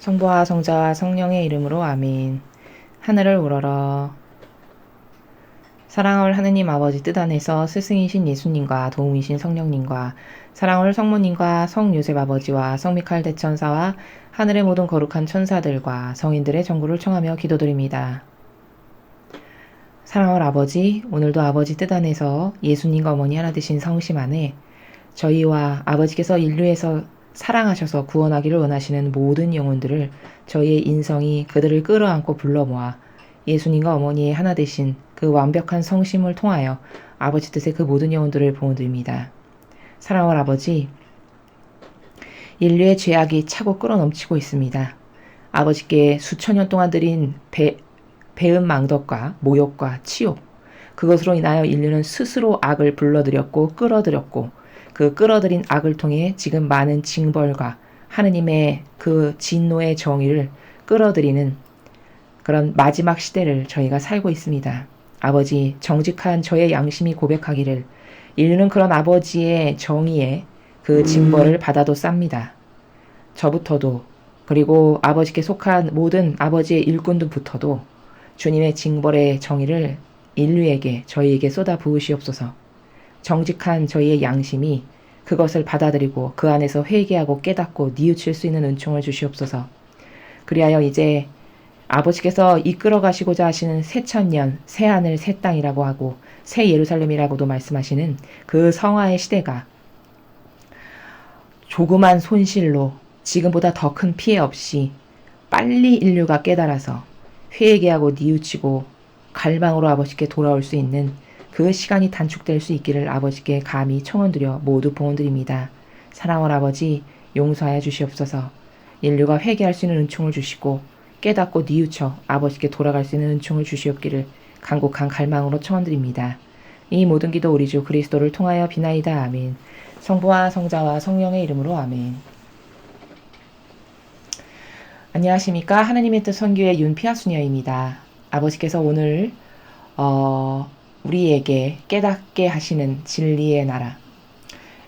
성부와 성자와 성령의 이름으로 아멘. 하늘을 우러러. 사랑을 하느님 아버지 뜻 안에서 스승이신 예수님과 도움이신 성령님과 사랑을 성모님과 성요셉 아버지와 성미카엘 대천사와 하늘의 모든 거룩한 천사들과 성인들의 정구를 청하며 기도드립니다. 사랑을 아버지, 오늘도 아버지 뜻 안에서 예수님과 어머니 하나 되신 성심 안에 저희와 아버지께서 인류에서 사랑하셔서 구원하기를 원하시는 모든 영혼들을 저희의 인성이 그들을 끌어안고 불러 모아 예수님과 어머니의 하나 되신 그 완벽한 성심을 통하여 아버지 뜻의 그 모든 영혼들을 보호드립니다. 사랑하는 아버지, 인류의 죄악이 차고 끌어넘치고 있습니다. 아버지께 수천 년 동안 드린 배은 망덕과 모욕과 치욕, 그것으로 인하여 인류는 스스로 악을 불러들였고 끌어들였고 그 끌어들인 악을 통해 지금 많은 징벌과 하느님의 그 진노의 정의를 끌어들이는 그런 마지막 시대를 저희가 살고 있습니다. 아버지, 정직한 저의 양심이 고백하기를 인류는 그런 아버지의 정의에 그 징벌을 받아도 쌉니다. 저부터도 그리고 아버지께 속한 모든 아버지의 일꾼들부터도 주님의 징벌의 정의를 인류에게 저희에게 쏟아 부으시옵소서. 정직한 저희의 양심이 그것을 받아들이고 그 안에서 회개하고 깨닫고 뉘우칠 수 있는 은총을 주시옵소서. 그리하여 이제 아버지께서 이끌어 가시고자 하시는 새 천년, 새 하늘, 새 땅이라고 하고 새 예루살렘이라고도 말씀하시는 그 성화의 시대가 조그만 손실로 지금보다 더 큰 피해 없이 빨리 인류가 깨달아서 회개하고 뉘우치고 갈망으로 아버지께 돌아올 수 있는 그 시간이 단축될 수 있기를 아버지께 감히 청원드려 모두 봉헌드립니다. 사랑하는 아버지, 용서하여 주시옵소서. 인류가 회개할 수 있는 은총을 주시고 깨닫고 뉘우쳐 아버지께 돌아갈 수 있는 은총을 주시옵기를 간곡한 갈망으로 청원드립니다. 이 모든 기도 우리 주 그리스도를 통하여 비나이다. 아멘. 성부와 성자와 성령의 이름으로 아멘. 안녕하십니까. 하나님의 뜻 선교의 윤피아수녀입니다. 아버지께서 오늘 우리에게 깨닫게 하시는 진리의 나라,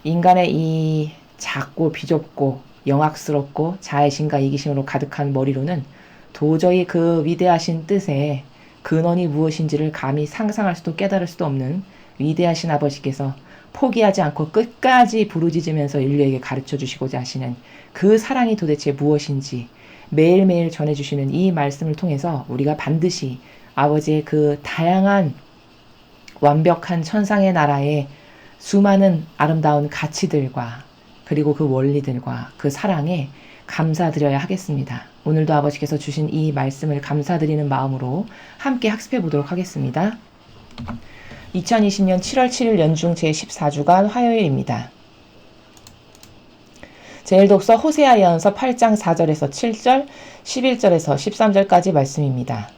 인간의 이 작고 비좁고 영악스럽고 자애심과 이기심으로 가득한 머리로는 도저히 그 위대하신 뜻의 근원이 무엇인지를 감히 상상할 수도 깨달을 수도 없는 위대하신 아버지께서 포기하지 않고 끝까지 부르짖으면서 인류에게 가르쳐 주시고자 하시는 그 사랑이 도대체 무엇인지 매일매일 전해주시는 이 말씀을 통해서 우리가 반드시 아버지의 그 다양한 완벽한 천상의 나라의 수많은 아름다운 가치들과 그리고 그 원리들과 그 사랑에 감사드려야 하겠습니다. 오늘도 아버지께서 주신 이 말씀을 감사드리는 마음으로 함께 학습해 보도록 하겠습니다. 2020년 7월 7일 연중 제14주간 화요일입니다. 제1독서 호세아 예언서 8장 4절에서 7절, 11절에서 13절까지 말씀입니다.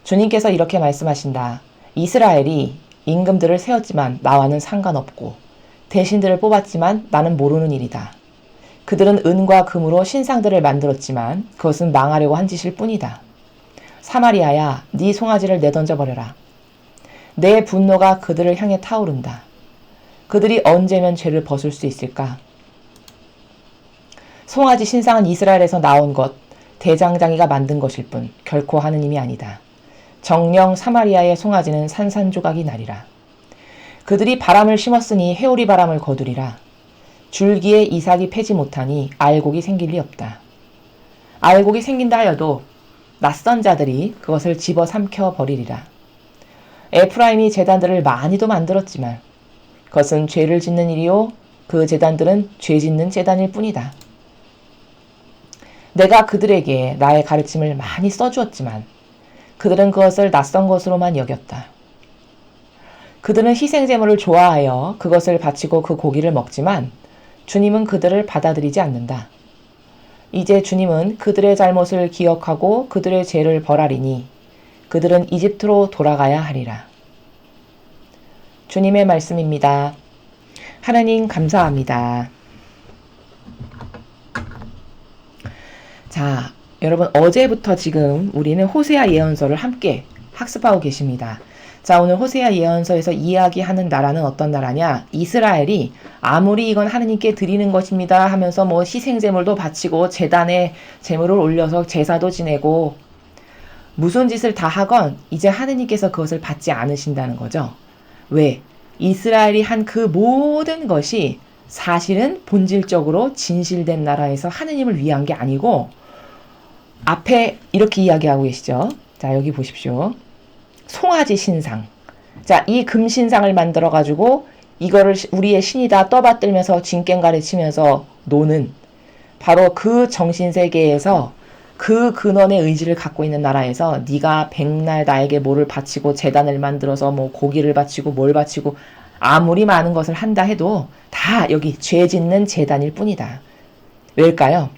주님께서 이렇게 말씀하신다. 이스라엘이 임금들을 세웠지만 나와는 상관없고 대신들을 뽑았지만 나는 모르는 일이다. 그들은 은과 금으로 신상들을 만들었지만 그것은 망하려고 한 짓일 뿐이다. 사마리아야, 네 송아지를 내던져버려라. 내 분노가 그들을 향해 타오른다. 그들이 언제면 죄를 벗을 수 있을까? 송아지 신상은 이스라엘에서 나온 것, 대장장이가 만든 것일 뿐 결코 하느님이 아니다. 정녕 사마리아의 송아지는 산산조각이 나리라. 그들이 바람을 심었으니 회오리 바람을 거두리라. 줄기에 이삭이 패지 못하니 알곡이 생길 리 없다. 알곡이 생긴다 하여도 낯선 자들이 그것을 집어삼켜 버리리라. 에프라임이 제단들을 많이도 만들었지만 그것은 죄를 짓는 일이요 그 제단들은 죄 짓는 제단일 뿐이다. 내가 그들에게 나의 가르침을 많이 써주었지만 그들은 그것을 낯선 것으로만 여겼다. 그들은 희생제물을 좋아하여 그것을 바치고 그 고기를 먹지만 주님은 그들을 받아들이지 않는다. 이제 주님은 그들의 잘못을 기억하고 그들의 죄를 벌하리니 그들은 이집트로 돌아가야 하리라. 주님의 말씀입니다. 하나님 감사합니다. 자, 여러분 어제부터 지금 우리는 호세아 예언서를 함께 학습하고 계십니다. 자, 오늘 호세아 예언서에서 이야기하는 나라는 어떤 나라냐? 이스라엘이 아무리 이건 하느님께 드리는 것입니다 하면서 뭐 희생제물도 바치고 제단에 제물을 올려서 제사도 지내고 무슨 짓을 다 하건 이제 하느님께서 그것을 받지 않으신다는 거죠. 왜? 이스라엘이 한 그 모든 것이 사실은 본질적으로 진실된 나라에서 하느님을 위한 게 아니고 앞에 이렇게 이야기하고 계시죠. 자, 여기 보십시오. 송아지 신상. 자, 이 금신상을 만들어가지고 이거를 우리의 신이다 떠받들면서 진깽가리 치면서 노는 바로 그 정신세계에서 그 근원의 의지를 갖고 있는 나라에서 네가 백날 나에게 뭐를 바치고 제단을 만들어서 뭐 고기를 바치고 뭘 바치고 아무리 많은 것을 한다 해도 다 여기 죄 짓는 제단일 뿐이다. 왜일까요?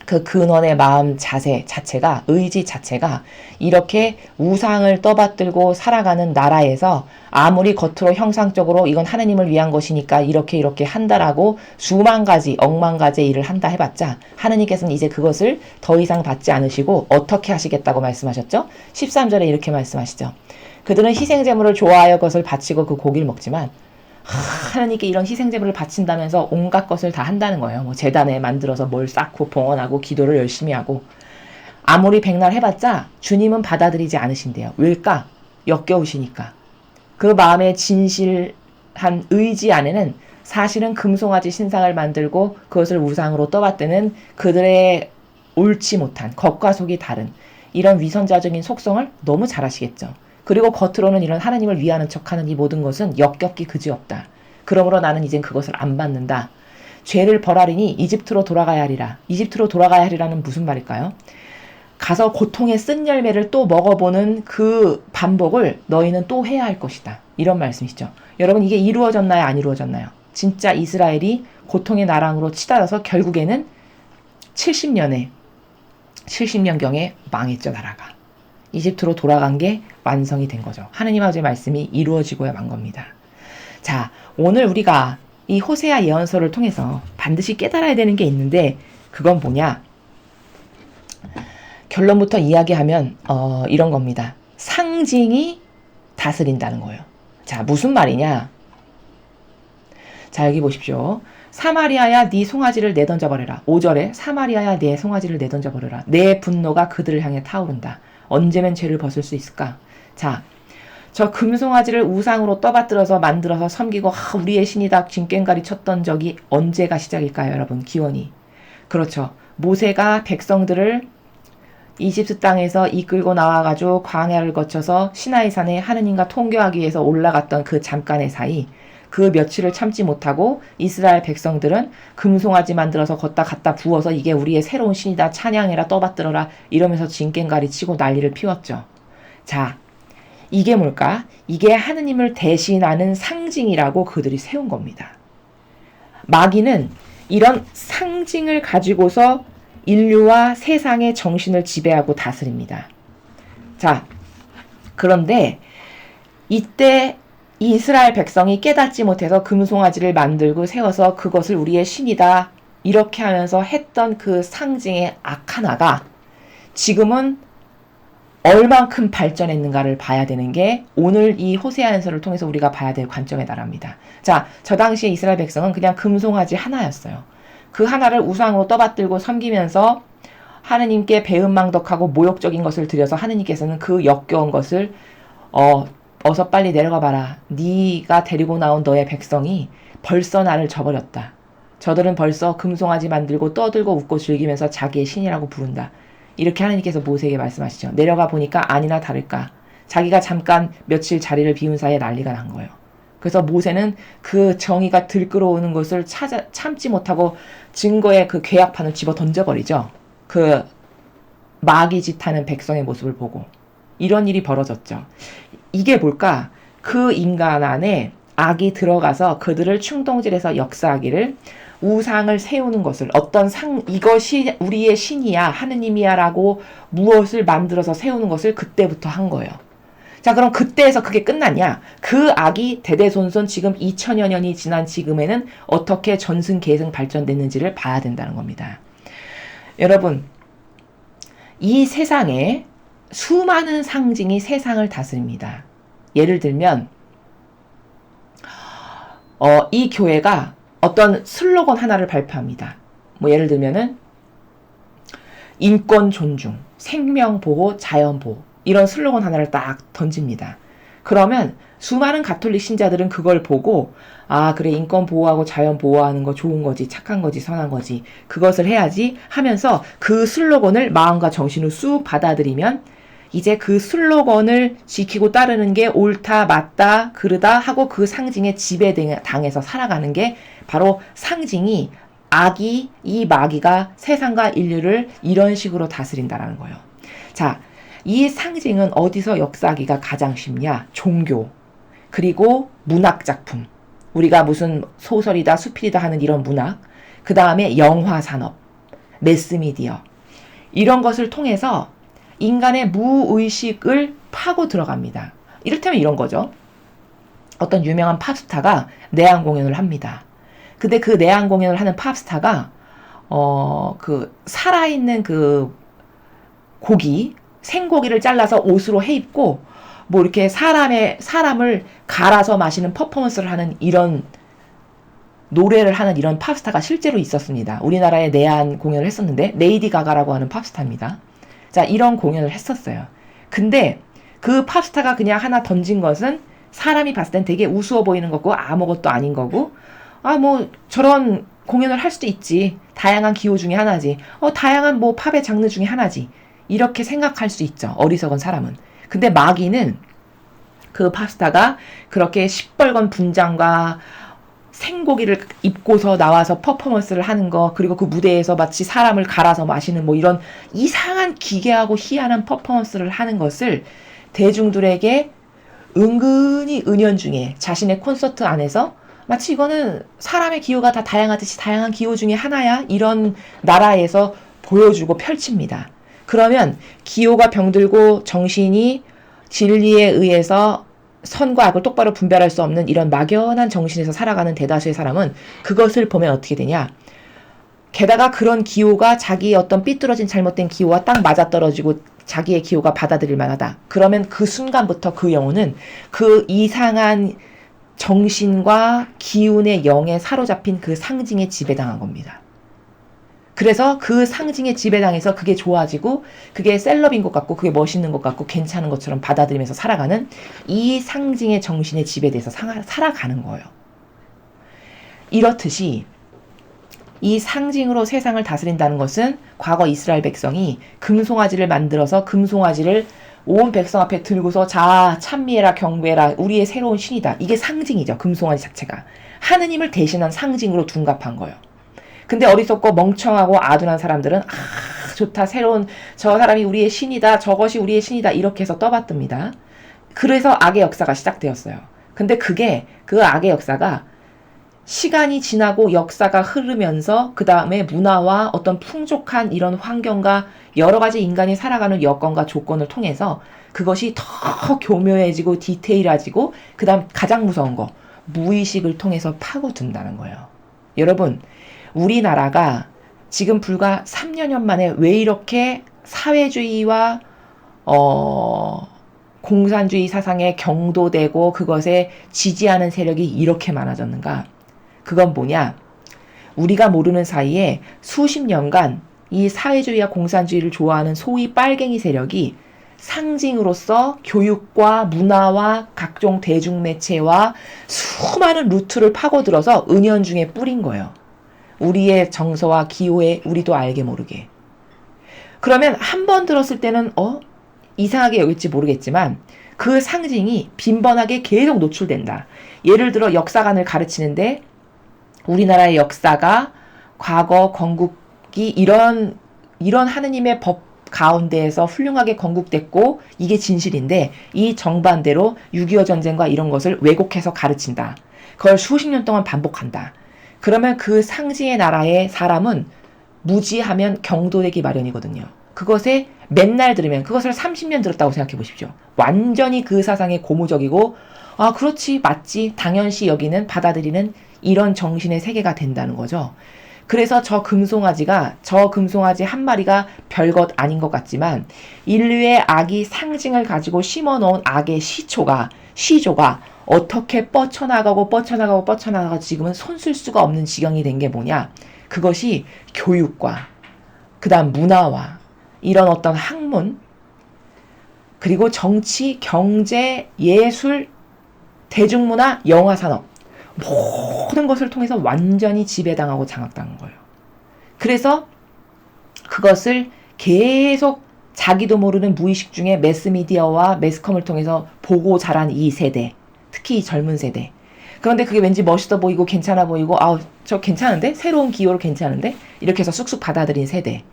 그 근원의 마음 자세 자체가 의지 자체가 이렇게 우상을 떠받들고 살아가는 나라에서 아무리 겉으로 형상적으로 이건 하나님을 위한 것이니까 이렇게 한다라고 수만 가지 억만 가지 일을 한다 해봤자 하나님께서는 이제 그것을 더 이상 받지 않으시고 어떻게 하시겠다고 말씀하셨죠? 13절에 이렇게 말씀하시죠. 그들은 희생제물을 좋아하여 그것을 바치고 그 고기를 먹지만 하나님께 이런 희생제물을 바친다면서 온갖 것을 다 한다는 거예요. 뭐 제단에 만들어서 뭘 쌓고 봉헌하고 기도를 열심히 하고 아무리 백날 해봤자 주님은 받아들이지 않으신대요. 왜일까? 역겨우시니까. 그 마음의 진실한 의지 안에는 사실은 금송아지 신상을 만들고 그것을 우상으로 떠받드는 그들의 옳지 못한 겉과 속이 다른 이런 위선자적인 속성을 너무 잘 아시겠죠. 그리고 겉으로는 이런 하나님을 위하는 척하는 이 모든 것은 역겹기 그지없다. 그러므로 나는 이젠 그것을 안 받는다. 죄를 벌하리니 이집트로 돌아가야 하리라. 이집트로 돌아가야 하리라는 무슨 말일까요? 가서 고통의 쓴 열매를 또 먹어보는 그 반복을 너희는 또 해야 할 것이다. 이런 말씀이시죠. 여러분 이게 이루어졌나요? 안 이루어졌나요? 진짜 이스라엘이 고통의 나랑으로 치달아서 결국에는 70년경에 망했죠 나라가. 이집트로 돌아간 게 완성이 된 거죠. 하느님 아버지의 말씀이 이루어지고야 만 겁니다. 자, 오늘 우리가 이 호세아 예언서를 통해서 반드시 깨달아야 되는 게 있는데 그건 뭐냐? 결론부터 이야기하면 이런 겁니다. 상징이 다스린다는 거예요. 자, 무슨 말이냐? 자, 여기 보십시오. 사마리아야 네 송아지를 내던져버려라. 5절에 사마리아야 네 송아지를 내던져버려라. 내 분노가 그들을 향해 타오른다. 언제면 죄를 벗을 수 있을까? 자, 저 금송아지를 우상으로 떠받들어서 만들어서 섬기고 우리의 신이다 진깽가리 쳤던 적이 언제가 시작일까요, 여러분? 기원이. 그렇죠. 모세가 백성들을 이집트 땅에서 이끌고 나와가지고 광야를 거쳐서 시나이산에 하느님과 통교하기 위해서 올라갔던 그 잠깐의 사이 그 며칠을 참지 못하고 이스라엘 백성들은 금송아지 만들어서 걷다 갖다 부어서 이게 우리의 새로운 신이다 찬양해라 떠받들어라 이러면서 진깽가리 치고 난리를 피웠죠. 자, 이게 뭘까? 이게 하느님을 대신하는 상징이라고 그들이 세운 겁니다. 마귀는 이런 상징을 가지고서 인류와 세상의 정신을 지배하고 다스립니다. 자, 그런데 이때 이스라엘 백성이 깨닫지 못해서 금송아지를 만들고 세워서 그것을 우리의 신이다 이렇게 하면서 했던 그 상징의 아카나가 지금은 얼만큼 발전했는가를 봐야 되는 게 오늘 이 호세아서를 통해서 우리가 봐야 될 관점에 달합니다. 자, 저 당시에 이스라엘 백성은 그냥 금송아지 하나였어요. 그 하나를 우상으로 떠받들고 섬기면서 하느님께 배은망덕하고 모욕적인 것을 드려서 하느님께서는 그 역겨운 것을 어서 빨리 내려가 봐라. 네가 데리고 나온 너의 백성이 벌써 나를 저버렸다. 저들은 벌써 금송아지 만들고 떠들고 웃고 즐기면서 자기의 신이라고 부른다. 이렇게 하나님께서 모세에게 말씀하시죠. 내려가 보니까 아니나 다를까. 자기가 잠깐 며칠 자리를 비운 사이에 난리가 난 거예요. 그래서 모세는 그 정의가 들끓어오는 것을 참지 못하고 증거의 그 계약판을 집어 던져버리죠. 그 마귀 짓하는 백성의 모습을 보고. 이런 일이 벌어졌죠. 이게 뭘까? 그 인간 안에 악이 들어가서 그들을 충동질해서 역사하기를 우상을 세우는 것을 이것이 우리의 신이야 하느님이야 라고 무엇을 만들어서 세우는 것을 그때부터 한 거예요. 자, 그럼 그때에서 그게 끝났냐? 그 악이 대대손손 지금 2000여 년이 지난 지금에는 어떻게 전승계승 발전됐는지를 봐야 된다는 겁니다. 여러분, 이 세상에 수많은 상징이 세상을 다스립니다. 예를 들면 이 교회가 어떤 슬로건 하나를 발표합니다. 뭐 예를 들면은 인권 존중, 생명 보호, 자연 보호 이런 슬로건 하나를 딱 던집니다. 그러면 수많은 가톨릭 신자들은 그걸 보고 아 그래 인권 보호하고 자연 보호하는 거 좋은 거지 착한 거지 선한 거지 그것을 해야지 하면서 그 슬로건을 마음과 정신으로 쑥 받아들이면 이제 그 슬로건을 지키고 따르는 게 옳다 맞다 그르다 하고 그 상징에 지배당해서 살아가는 게 바로 상징이 이 마귀가 세상과 인류를 이런 식으로 다스린다라는 거예요. 자, 이 상징은 어디서 역사하기가 가장 쉽냐? 종교, 그리고 문학 작품. 우리가 무슨 소설이다, 수필이다 하는 이런 문학. 그 다음에 영화 산업, 매스미디어. 이런 것을 통해서 인간의 무의식을 파고 들어갑니다. 이를테면 이런 거죠. 어떤 유명한 팝스타가 내한 공연을 합니다. 근데 그 내한 공연을 하는 팝스타가 그 살아있는 그 고기, 생고기를 잘라서 옷으로 해입고 뭐 이렇게 사람을 갈아서 마시는 퍼포먼스를 하는 이런 노래를 하는 이런 팝스타가 실제로 있었습니다. 우리나라에 내한 공연을 했었는데 레이디 가가라고 하는 팝스타입니다. 자, 이런 공연을 했었어요. 근데 그 팝스타가 그냥 하나 던진 것은 사람이 봤을 땐 되게 우스워 보이는 거고 아무것도 아닌 거고 아, 뭐, 저런 공연을 할 수도 있지. 다양한 기호 중에 하나지. 다양한 뭐 팝의 장르 중에 하나지. 이렇게 생각할 수 있죠. 어리석은 사람은. 근데 마귀는 그 팝스타가 그렇게 시뻘건 분장과 생고기를 입고서 나와서 퍼포먼스를 하는 거, 그리고 그 무대에서 마치 사람을 갈아서 마시는 뭐 이런 이상한 기괴하고 희한한 퍼포먼스를 하는 것을 대중들에게 은근히 은연중에 자신의 콘서트 안에서 마치 이거는 사람의 기호가 다 다양하듯이 다양한 기호 중에 하나야 이런 나라에서 보여주고 펼칩니다. 그러면 기호가 병들고 정신이 진리에 의해서 선과 악을 똑바로 분별할 수 없는 이런 막연한 정신에서 살아가는 대다수의 사람은 그것을 보면 어떻게 되냐. 게다가 그런 기호가 자기의 어떤 삐뚤어진 잘못된 기호와 딱 맞아떨어지고 자기의 기호가 받아들일 만하다. 그러면 그 순간부터 그 영혼은 그 이상한 정신과 기운의 영에 사로잡힌 그 상징에 지배당한 겁니다. 그래서 그 상징에 지배당해서 그게 좋아지고 그게 셀럽인 것 같고 그게 멋있는 것 같고 괜찮은 것처럼 받아들이면서 살아가는 이 상징의 정신에 지배돼서 살아가는 거예요. 이렇듯이 이 상징으로 세상을 다스린다는 것은 과거 이스라엘 백성이 금송아지를 만들어서 금송아지를 온 백성 앞에 들고서 자 찬미해라 경배해라 우리의 새로운 신이다. 이게 상징이죠. 금송아지 자체가. 하느님을 대신한 상징으로 둔갑한 거예요. 근데 어리석고 멍청하고 아둔한 사람들은 좋다 새로운 저 사람이 우리의 신이다. 저것이 우리의 신이다. 이렇게 해서 떠받듭니다. 그래서 악의 역사가 시작되었어요. 근데 그 악의 역사가 시간이 지나고 역사가 흐르면서 그 다음에 문화와 어떤 풍족한 이런 환경과 여러 가지 인간이 살아가는 여건과 조건을 통해서 그것이 더 교묘해지고 디테일해지고 그 다음 가장 무서운 거 무의식을 통해서 파고든다는 거예요. 여러분 우리나라가 지금 불과 3년 만에 왜 이렇게 사회주의와 공산주의 사상에 경도되고 그것에 지지하는 세력이 이렇게 많아졌는가? 그건 뭐냐? 우리가 모르는 사이에 수십 년간 이 사회주의와 공산주의를 좋아하는 소위 빨갱이 세력이 상징으로서 교육과 문화와 각종 대중매체와 수많은 루트를 파고들어서 은연중에 뿌린 거예요. 우리의 정서와 기호에 우리도 알게 모르게. 그러면 한 번 들었을 때는 이상하게 여길지 모르겠지만 그 상징이 빈번하게 계속 노출된다. 예를 들어 역사관을 가르치는데 우리나라의 역사가 과거 건국이 이런 하느님의 법 가운데에서 훌륭하게 건국됐고 이게 진실인데 이 정반대로 6.25 전쟁과 이런 것을 왜곡해서 가르친다. 그걸 수십 년 동안 반복한다. 그러면 그 상징의 나라의 사람은 무지하면 경도되기 마련이거든요. 그것에 맨날 들으면 그것을 30년 들었다고 생각해 보십시오. 완전히 그 사상에 고무적이고 그렇지 맞지 당연시 여기는 받아들이는 이런 정신의 세계가 된다는 거죠. 그래서 저 금송아지 한 마리가 별것 아닌 것 같지만 인류의 악이 상징을 가지고 심어놓은 악의 시초가 시조가 어떻게 뻗쳐나가고 지금은 손쓸 수가 없는 지경이 된 게 뭐냐? 그것이 교육과 그다음 문화와 이런 어떤 학문 그리고 정치, 경제, 예술, 대중문화, 영화산업 모든 것을 통해서 완전히 지배당하고 장악당한 거예요. 그래서 그것을 계속 자기도 모르는 무의식 중에 매스미디어와 매스컴을 통해서 보고 자란 이 세대, 특히 이 젊은 세대. 그런데 그게 왠지 멋있어 보이고 괜찮아 보이고 저 괜찮은데? 새로운 기호로 괜찮은데? 이렇게 해서 쑥쑥 받아들인 세대.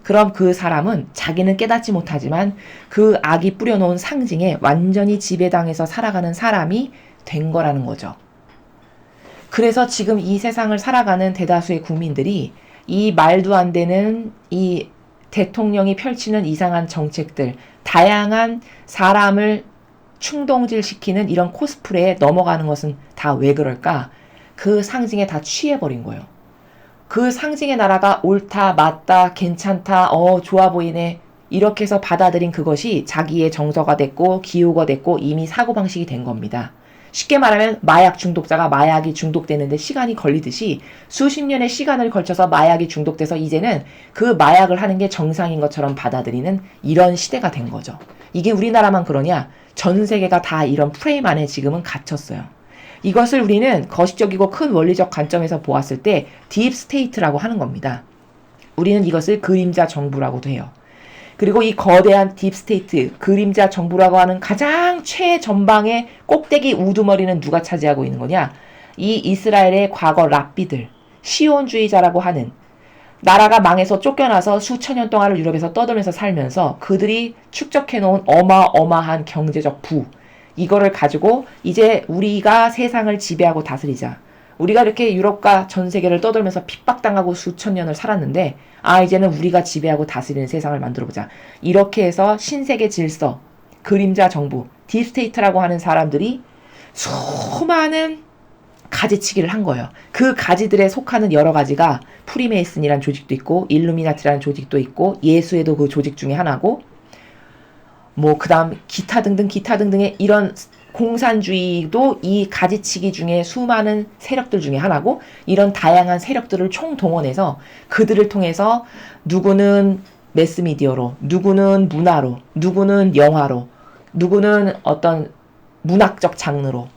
그럼 그 사람은 자기는 깨닫지 못하지만 그 악이 뿌려놓은 상징에 완전히 지배당해서 살아가는 사람이 된 거라는 거죠. 그래서 지금 이 세상을 살아가는 대다수의 국민들이 이 말도 안 되는 이 대통령이 펼치는 이상한 정책들, 다양한 사람을 충동질시키는 이런 코스프레에 넘어가는 것은 다 왜 그럴까? 그 상징에 다 취해버린 거예요. 그 상징의 나라가 옳다, 맞다, 괜찮다, 좋아 보이네 이렇게 해서 받아들인 그것이 자기의 정서가 됐고 기호가 됐고 이미 사고방식이 된 겁니다. 쉽게 말하면 마약 중독자가 마약이 중독되는데 시간이 걸리듯이 수십 년의 시간을 걸쳐서 마약이 중독돼서 이제는 그 마약을 하는 게 정상인 것처럼 받아들이는 이런 시대가 된 거죠. 이게 우리나라만 그러냐? 전 세계가 다 이런 프레임 안에 지금은 갇혔어요. 이것을 우리는 거시적이고 큰 원리적 관점에서 보았을 때 딥스테이트라고 하는 겁니다. 우리는 이것을 그림자 정부라고도 해요. 그리고 이 거대한 딥스테이트, 그림자 정부라고 하는 가장 최전방의 꼭대기 우두머리는 누가 차지하고 있는 거냐? 이 이스라엘의 과거 랍비들, 시온주의자라고 하는 나라가 망해서 쫓겨나서 수천 년 동안을 유럽에서 떠돌면서 살면서 그들이 축적해놓은 어마어마한 경제적 부, 이거를 가지고 이제 우리가 세상을 지배하고 다스리자. 우리가 이렇게 유럽과 전 세계를 떠돌면서 핍박당하고 수천 년을 살았는데 이제는 우리가 지배하고 다스리는 세상을 만들어보자. 이렇게 해서 신세계 질서, 그림자 정부, 딥스테이트라고 하는 사람들이 수많은 가지치기를 한 거예요. 그 가지들에 속하는 여러 가지가 프리메이슨이라는 조직도 있고 일루미나티라는 조직도 있고 예수에도 그 조직 중에 하나고 그 다음 기타 등등의 이런 공산주의도 이 가지치기 중에 수많은 세력들 중에 하나고 이런 다양한 세력들을 총동원해서 그들을 통해서 누구는 매스미디어로, 누구는 문화로, 누구는 영화로, 누구는 어떤 문학적 장르로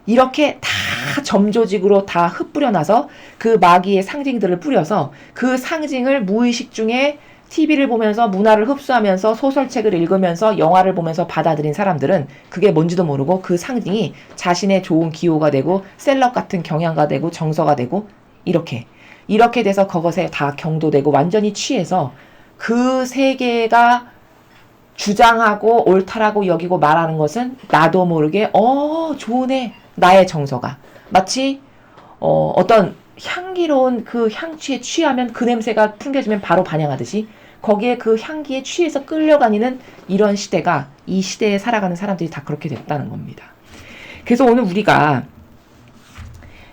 이렇게 다 점조직으로 다 흩뿌려놔서 그 마귀의 상징들을 뿌려서 그 상징을 무의식 중에 TV를 보면서 문화를 흡수하면서 소설책을 읽으면서 영화를 보면서 받아들인 사람들은 그게 뭔지도 모르고 그 상징이 자신의 좋은 기호가 되고 셀럽 같은 경향가 되고 정서가 되고 이렇게 돼서 그것에 다 경도되고 완전히 취해서 그 세계가 주장하고 옳다라고 여기고 말하는 것은 나도 모르게 좋으네 나의 정서가 마치 어떤 향기로운 그 향취에 취하면 그 냄새가 풍겨지면 바로 반향하듯이 거기에 그 향기에 취해서 끌려다니는 이런 시대가 이 시대에 살아가는 사람들이 다 그렇게 됐다는 겁니다. 그래서 오늘 우리가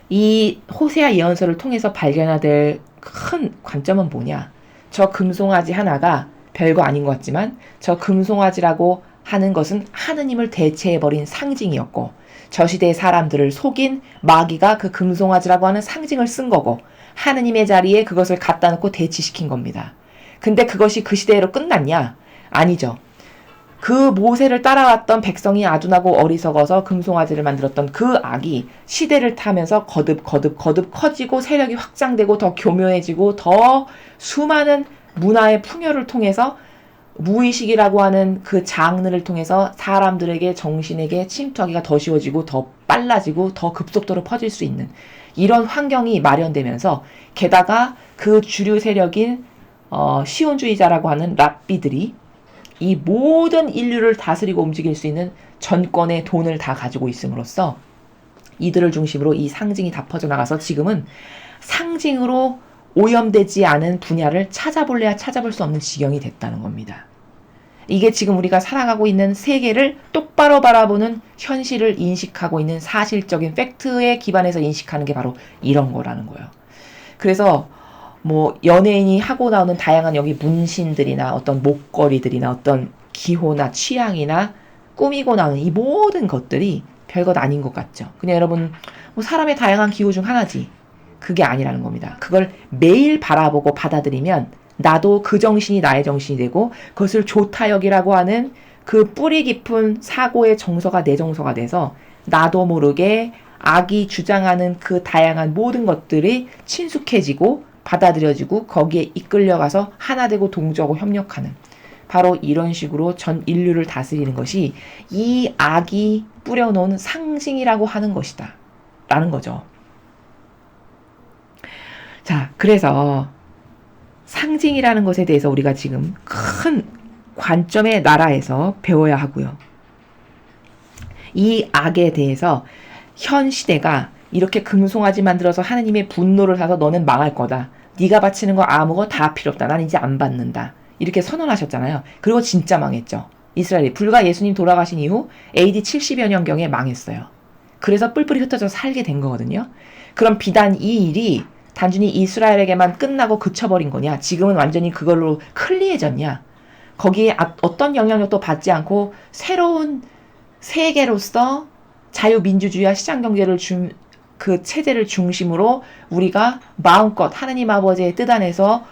이 호세아 예언서를 통해서 발견해야 될 큰 관점은 뭐냐? 저 금송아지 하나가 별거 아닌 것 같지만 저 금송아지라고 하는 것은 하느님을 대체해버린 상징이었고 저 시대의 사람들을 속인 마귀가 그 금송아지라고 하는 상징을 쓴 거고 하느님의 자리에 그것을 갖다 놓고 대치시킨 겁니다. 근데 그것이 그 시대로 끝났냐? 아니죠. 그 모세를 따라왔던 백성이 아둔하고 어리석어서 금송아지를 만들었던 그 악이 시대를 타면서 거듭 커지고 세력이 확장되고 더 교묘해지고 더 수많은 문화의 풍요를 통해서 무의식이라고 하는 그 장르를 통해서 사람들에게 정신에게 침투하기가 더 쉬워지고 더 빨라지고 더 급속도로 퍼질 수 있는 이런 환경이 마련되면서 게다가 그 주류 세력인 시온주의자라고 하는 랍비들이 이 모든 인류를 다스리고 움직일 수 있는 전권의 돈을 다 가지고 있음으로써 이들을 중심으로 이 상징이 다 퍼져나가서 지금은 상징으로 오염되지 않은 분야를 찾아볼래야 찾아볼 수 없는 지경이 됐다는 겁니다. 이게 지금 우리가 살아가고 있는 세계를 똑바로 바라보는 현실을 인식하고 있는 사실적인 팩트에 기반해서 인식하는 게 바로 이런 거라는 거예요. 그래서 연예인이 하고 나오는 다양한 여기 문신들이나 어떤 목걸이들이나 어떤 기호나 취향이나 꾸미고 나오는 이 모든 것들이 별것 아닌 것 같죠. 그냥 여러분 뭐 사람의 다양한 기호 중 하나지. 그게 아니라는 겁니다. 그걸 매일 바라보고 받아들이면 나도 그 정신이 나의 정신이 되고 그것을 좋다역이라고 하는 그 뿌리 깊은 사고의 정서가 내 정서가 돼서 나도 모르게 악이 주장하는 그 다양한 모든 것들이 친숙해지고 받아들여지고 거기에 이끌려가서 하나 되고 동조하고 협력하는 바로 이런 식으로 전 인류를 다스리는 것이 이 악이 뿌려놓은 상징이라고 하는 것이다 라는 거죠. 자, 그래서 상징이라는 것에 대해서 우리가 지금 큰 관점의 나라에서 배워야 하고요. 이 악에 대해서 현 시대가 이렇게 금송아지 만들어서 하느님의 분노를 사서 너는 망할 거다. 네가 바치는 거 아무거 다 필요 없다. 난 이제 안 받는다. 이렇게 선언하셨잖아요. 그리고 진짜 망했죠. 이스라엘이 불과 예수님 돌아가신 이후 AD 70여 년경에 망했어요. 그래서 뿔뿔이 흩어져서 살게 된 거거든요. 그럼 비단 이 일이 단순히 이스라엘에게만 끝나고 그쳐버린 거냐? 지금은 완전히 그걸로 클리해졌냐? 거기에 어떤 영향력도 받지 않고 새로운 세계로서 자유민주주의와 시장경제를 그 체제를 중심으로 우리가 마음껏 하느님 아버지의 뜻 안에서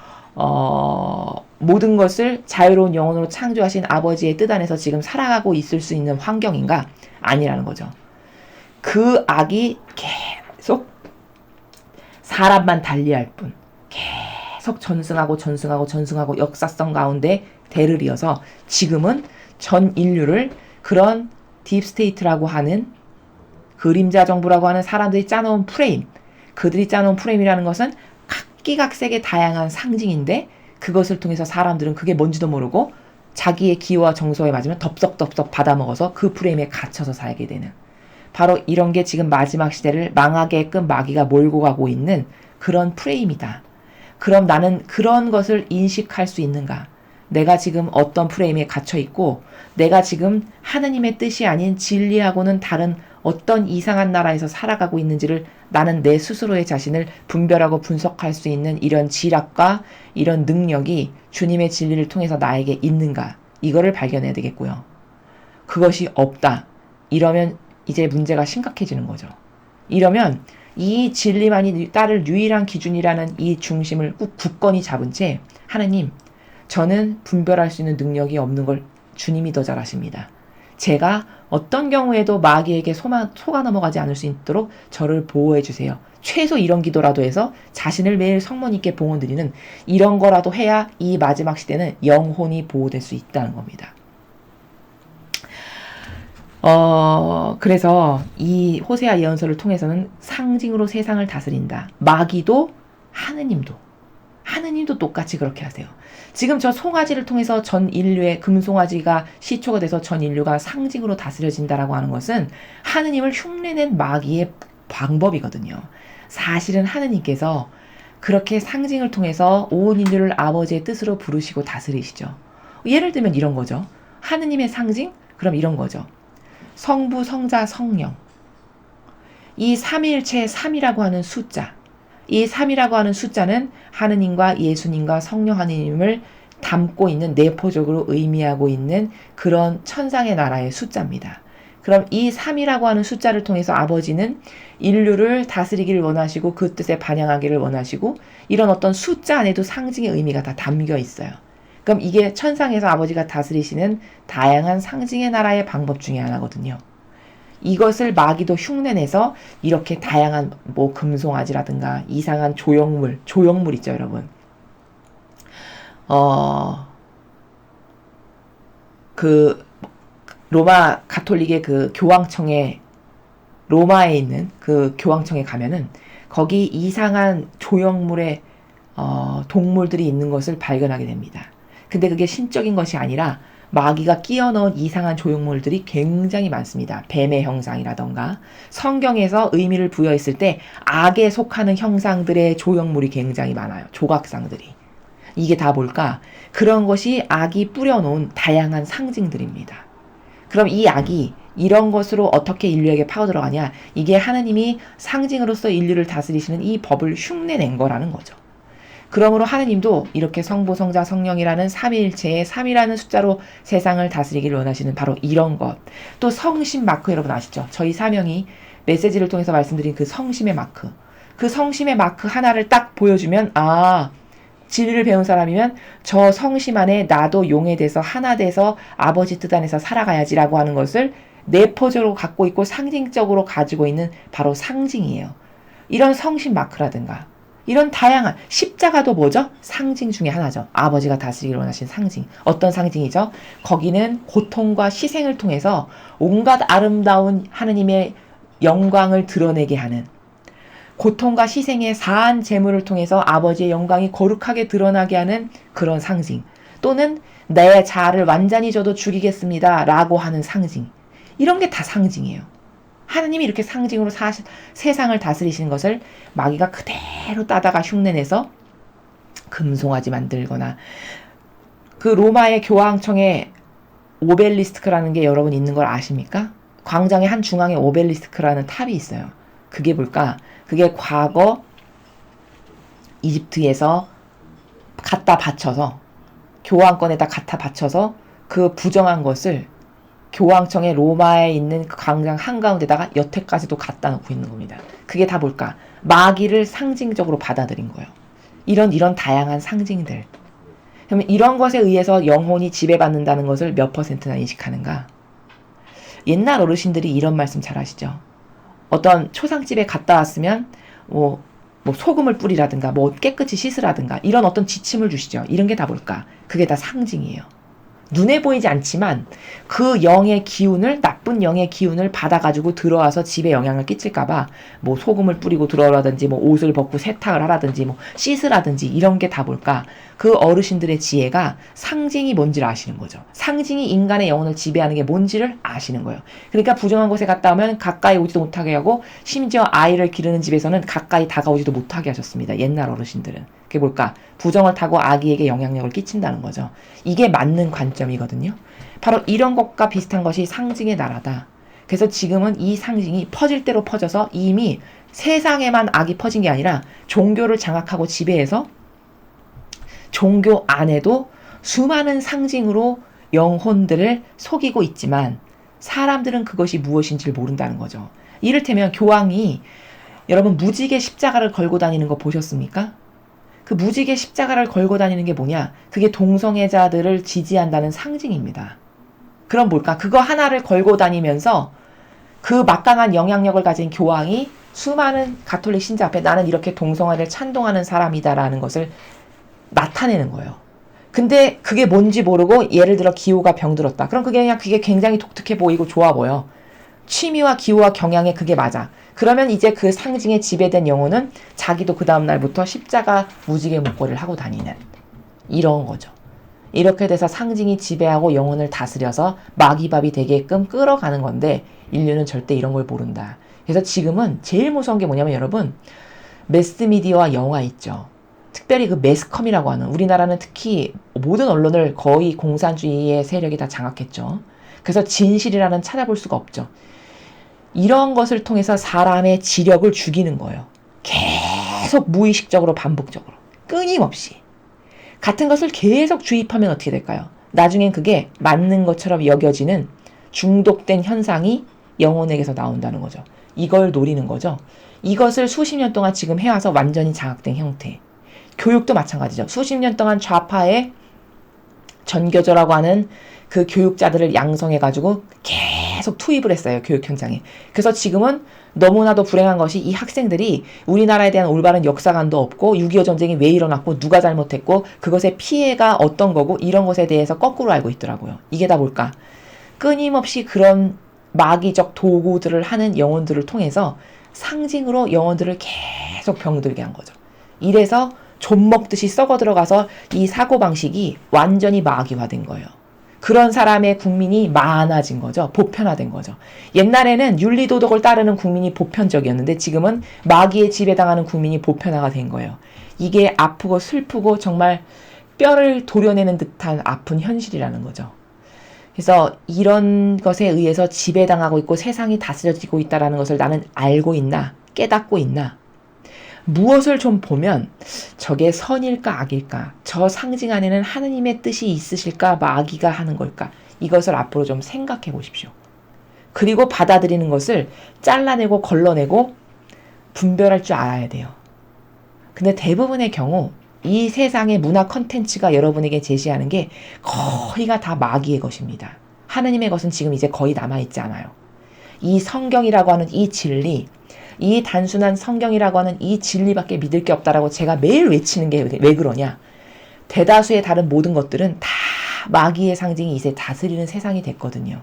모든 것을 자유로운 영혼으로 창조하신 아버지의 뜻 안에서 지금 살아가고 있을 수 있는 환경인가? 아니라는 거죠. 그 악이 계속 사람만 달리할 뿐 계속 전승하고 역사성 가운데 대를 이어서 지금은 전 인류를 그런 딥스테이트라고 하는 그림자 정부라고 하는 사람들이 짜놓은 프레임, 그들이 짜놓은 프레임이라는 것은 각기각색의 다양한 상징인데 그것을 통해서 사람들은 그게 뭔지도 모르고 자기의 기호와 정서에 맞으면 덥석덥석 받아먹어서 그 프레임에 갇혀서 살게 되는 바로 이런 게 지금 마지막 시대를 망하게끔 마귀가 몰고 가고 있는 그런 프레임이다. 그럼 나는 그런 것을 인식할 수 있는가? 내가 지금 어떤 프레임에 갇혀 있고 내가 지금 하느님의 뜻이 아닌 진리하고는 다른 어떤 이상한 나라에서 살아가고 있는지를 나는 내 스스로의 자신을 분별하고 분석할 수 있는 이런 지략과 이런 능력이 주님의 진리를 통해서 나에게 있는가? 이거를 발견해야 되겠고요. 그것이 없다. 이러면 이제 문제가 심각해지는 거죠. 이러면 이 진리만이 따를 유일한 기준이라는 이 중심을 꼭 굳건히 잡은 채 하느님, 저는 분별할 수 있는 능력이 없는 걸 주님이 더 잘 아십니다. 제가 어떤 경우에도 마귀에게 속아 넘어가지 않을 수 있도록 저를 보호해 주세요. 최소 이런 기도라도 해서 자신을 매일 성모님께 봉헌드리는 이런 거라도 해야 이 마지막 시대는 영혼이 보호될 수 있다는 겁니다. 그래서 이 호세아 예언서를 통해서는 상징으로 세상을 다스린다. 마귀도 하느님도 똑같이 그렇게 하세요. 지금 저 송아지를 통해서 전 인류의 금송아지가 시초가 돼서 전 인류가 상징으로 다스려진다라고 하는 것은 하느님을 흉내낸 마귀의 방법이거든요. 사실은 하느님께서 그렇게 상징을 통해서 온 인류를 아버지의 뜻으로 부르시고 다스리시죠. 예를 들면 이런 거죠. 하느님의 상징? 그럼 이런 거죠. 성부, 성자, 성령. 이 삼위일체 3이라고 하는 숫자. 이 3이라고 하는 숫자는 하느님과 예수님과 성령 하느님을 담고 있는 내포적으로 의미하고 있는 그런 천상의 나라의 숫자입니다. 그럼 이 3이라고 하는 숫자를 통해서 아버지는 인류를 다스리기를 원하시고 그 뜻에 반영하기를 원하시고 이런 어떤 숫자 안에도 상징의 의미가 다 담겨 있어요. 그럼 이게 천상에서 아버지가 다스리시는 다양한 상징의 나라의 방법 중에 하나거든요. 이것을 마귀도 흉내내서 이렇게 다양한 뭐 금송아지라든가 이상한 조형물 있죠, 여러분. 그 로마 가톨릭의 그 교황청에 로마에 있는 그 교황청에 가면은 거기 이상한 조형물의 동물들이 있는 것을 발견하게 됩니다. 근데 그게 신적인 것이 아니라 마귀가 끼워 넣은 이상한 조형물들이 굉장히 많습니다. 뱀의 형상이라던가 성경에서 의미를 부여했을 때 악에 속하는 형상들의 조형물이 굉장히 많아요. 조각상들이. 이게 다 뭘까? 그런 것이 악이 뿌려놓은 다양한 상징들입니다. 그럼 이 악이 이런 것으로 어떻게 인류에게 파고들어가냐? 이게 하느님이 상징으로서 인류를 다스리시는 이 법을 흉내낸 거라는 거죠. 그러므로 하느님도 이렇게 성부, 성자, 성령이라는 삼위일체의 3이라는 숫자로 세상을 다스리기를 원하시는 바로 이런 것. 또 성심 마크 여러분 아시죠? 저희 사명이 메시지를 통해서 말씀드린 그 성심의 마크. 그 성심의 마크 하나를 딱 보여주면 진리를 배운 사람이면 저 성심 안에 나도 용해돼서 하나 돼서 아버지 뜻 안에서 살아가야지라고 하는 것을 내포적으로 갖고 있고 상징적으로 가지고 있는 바로 상징이에요. 이런 성심 마크라든가 이런 다양한 십자가도 뭐죠? 상징 중에 하나죠. 아버지가 다스리기를 원하신 상징. 어떤 상징이죠? 거기는 고통과 희생을 통해서 온갖 아름다운 하느님의 영광을 드러내게 하는, 고통과 희생의 사한 제물을 통해서 아버지의 영광이 거룩하게 드러나게 하는 그런 상징, 또는 내 자아를 완전히 줘도 죽이겠습니다 라고 하는 상징. 이런 게 다 상징이에요. 하느님이 이렇게 상징으로 세상을 다스리시는 것을 마귀가 그대로 따다가 흉내내서 금송아지 만들거나, 그 로마의 교황청에 오벨리스크라는 게 여러분 있는 걸 아십니까? 광장의 한 중앙에 오벨리스크라는 탑이 있어요. 그게 뭘까? 그게 과거 이집트에서 갖다 바쳐서, 교황권에다 갖다 바쳐서 그 부정한 것을 교황청의 로마에 있는 그 광장 한가운데다가 여태까지도 갖다 놓고 있는 겁니다. 그게 다 뭘까? 마귀를 상징적으로 받아들인 거예요. 이런 다양한 상징들. 그러면 이런 것에 의해서 영혼이 지배받는다는 것을 몇 %나 인식하는가? 옛날 어르신들이 이런 말씀 잘 하시죠. 어떤 초상집에 갔다 왔으면 뭐 소금을 뿌리라든가 깨끗이 씻으라든가 이런 어떤 지침을 주시죠. 이런 게 다 뭘까? 그게 다 상징이에요. 눈에 보이지 않지만 그 영의 기운을, 나쁜 영의 기운을 받아가지고 들어와서 집에 영향을 끼칠까봐 소금을 뿌리고 들어오라든지 옷을 벗고 세탁을 하라든지 씻으라든지 이런 게 다 뭘까? 그 어르신들의 지혜가 상징이 뭔지를 아시는 거죠. 상징이 인간의 영혼을 지배하는 게 뭔지를 아시는 거예요. 그러니까 부정한 곳에 갔다 오면 가까이 오지도 못하게 하고, 심지어 아이를 기르는 집에서는 가까이 다가오지도 못하게 하셨습니다. 옛날 어르신들은. 그게 뭘까? 부정을 타고 아기에게 영향력을 끼친다는 거죠. 이게 맞는 관점이거든요. 바로 이런 것과 비슷한 것이 상징의 나라다. 그래서 지금은 이 상징이 퍼질 대로 퍼져서 이미 세상에만 악이 퍼진 게 아니라 종교를 장악하고 지배해서 종교 안에도 수많은 상징으로 영혼들을 속이고 있지만 사람들은 그것이 무엇인지를 모른다는 거죠. 이를테면 교황이, 여러분 무지개 십자가를 걸고 다니는 거 보셨습니까? 그 무지개 십자가를 걸고 다니는 게 뭐냐? 그게 동성애자들을 지지한다는 상징입니다. 그럼 뭘까? 그거 하나를 걸고 다니면서 그 막강한 영향력을 가진 교황이 수많은 가톨릭 신자 앞에 나는 이렇게 동성애를 찬동하는 사람이다라는 것을 나타내는 거예요. 근데 그게 뭔지 모르고 예를 들어 기호가 병들었다. 그럼 그게 굉장히 독특해 보이고 좋아 보여. 취미와 기호와 경향에 그게 맞아. 그러면 이제 그 상징에 지배된 영혼은 자기도 그 다음날부터 십자가 무지개 목걸이를 하고 다니는 이런 거죠. 이렇게 돼서 상징이 지배하고 영혼을 다스려서 마귀밥이 되게끔 끌어가는 건데 인류는 절대 이런 걸 모른다. 그래서 지금은 제일 무서운 게 뭐냐면 여러분, 매스미디어와 영화 있죠. 특별히 그 매스컴이라고 하는, 우리나라는 특히 모든 언론을 거의 공산주의의 세력이 다 장악했죠. 그래서 진실이라는 찾아볼 수가 없죠. 이런 것을 통해서 사람의 지력을 죽이는 거예요. 계속 무의식적으로 반복적으로 끊임없이 같은 것을 계속 주입하면 어떻게 될까요? 나중엔 그게 맞는 것처럼 여겨지는 중독된 현상이 영혼에게서 나온다는 거죠. 이걸 노리는 거죠. 이것을 수십 년 동안 지금 해와서 완전히 장악된 형태. 교육도 마찬가지죠. 수십 년 동안 좌파의 전교조라고 하는 그 교육자들을 양성해가지고 계속 투입을 했어요. 교육 현장에. 그래서 지금은 너무나도 불행한 것이 이 학생들이 우리나라에 대한 올바른 역사관도 없고 6.25 전쟁이 왜 일어났고 누가 잘못했고 그것의 피해가 어떤 거고 이런 것에 대해서 거꾸로 알고 있더라고요. 이게 다 뭘까? 끊임없이 그런 마귀적 도구들을 하는 영혼들을 통해서 상징으로 영혼들을 계속 병들게 한 거죠. 이래서 좀 먹듯이 썩어 들어가서 이 사고방식이 완전히 마귀화된 거예요. 그런 사람의 국민이 많아진 거죠. 보편화된 거죠. 옛날에는 윤리도덕을 따르는 국민이 보편적이었는데 지금은 마귀에 지배당하는 국민이 보편화가 된 거예요. 이게 아프고 슬프고 정말 뼈를 도려내는 듯한 아픈 현실이라는 거죠. 그래서 이런 것에 의해서 지배당하고 있고 세상이 다스려지고 있다는 것을 나는 알고 있나? 깨닫고 있나? 무엇을 좀 보면 저게 선일까 악일까? 저 상징 안에는 하느님의 뜻이 있으실까? 마귀가 하는 걸까? 이것을 앞으로 좀 생각해 보십시오. 그리고 받아들이는 것을 잘라내고 걸러내고 분별할 줄 알아야 돼요. 근데 대부분의 경우 이 세상의 문화 컨텐츠가 여러분에게 제시하는 게 거의가 다 마귀의 것입니다. 하느님의 것은 지금 이제 거의 남아있지 않아요. 이 성경이라고 하는 이 진리, 이 단순한 성경이라고 하는 이 진리밖에 믿을 게 없다라고 제가 매일 외치는 게 왜 그러냐? 대다수의 다른 모든 것들은 다 마귀의 상징이 이제 다스리는 세상이 됐거든요.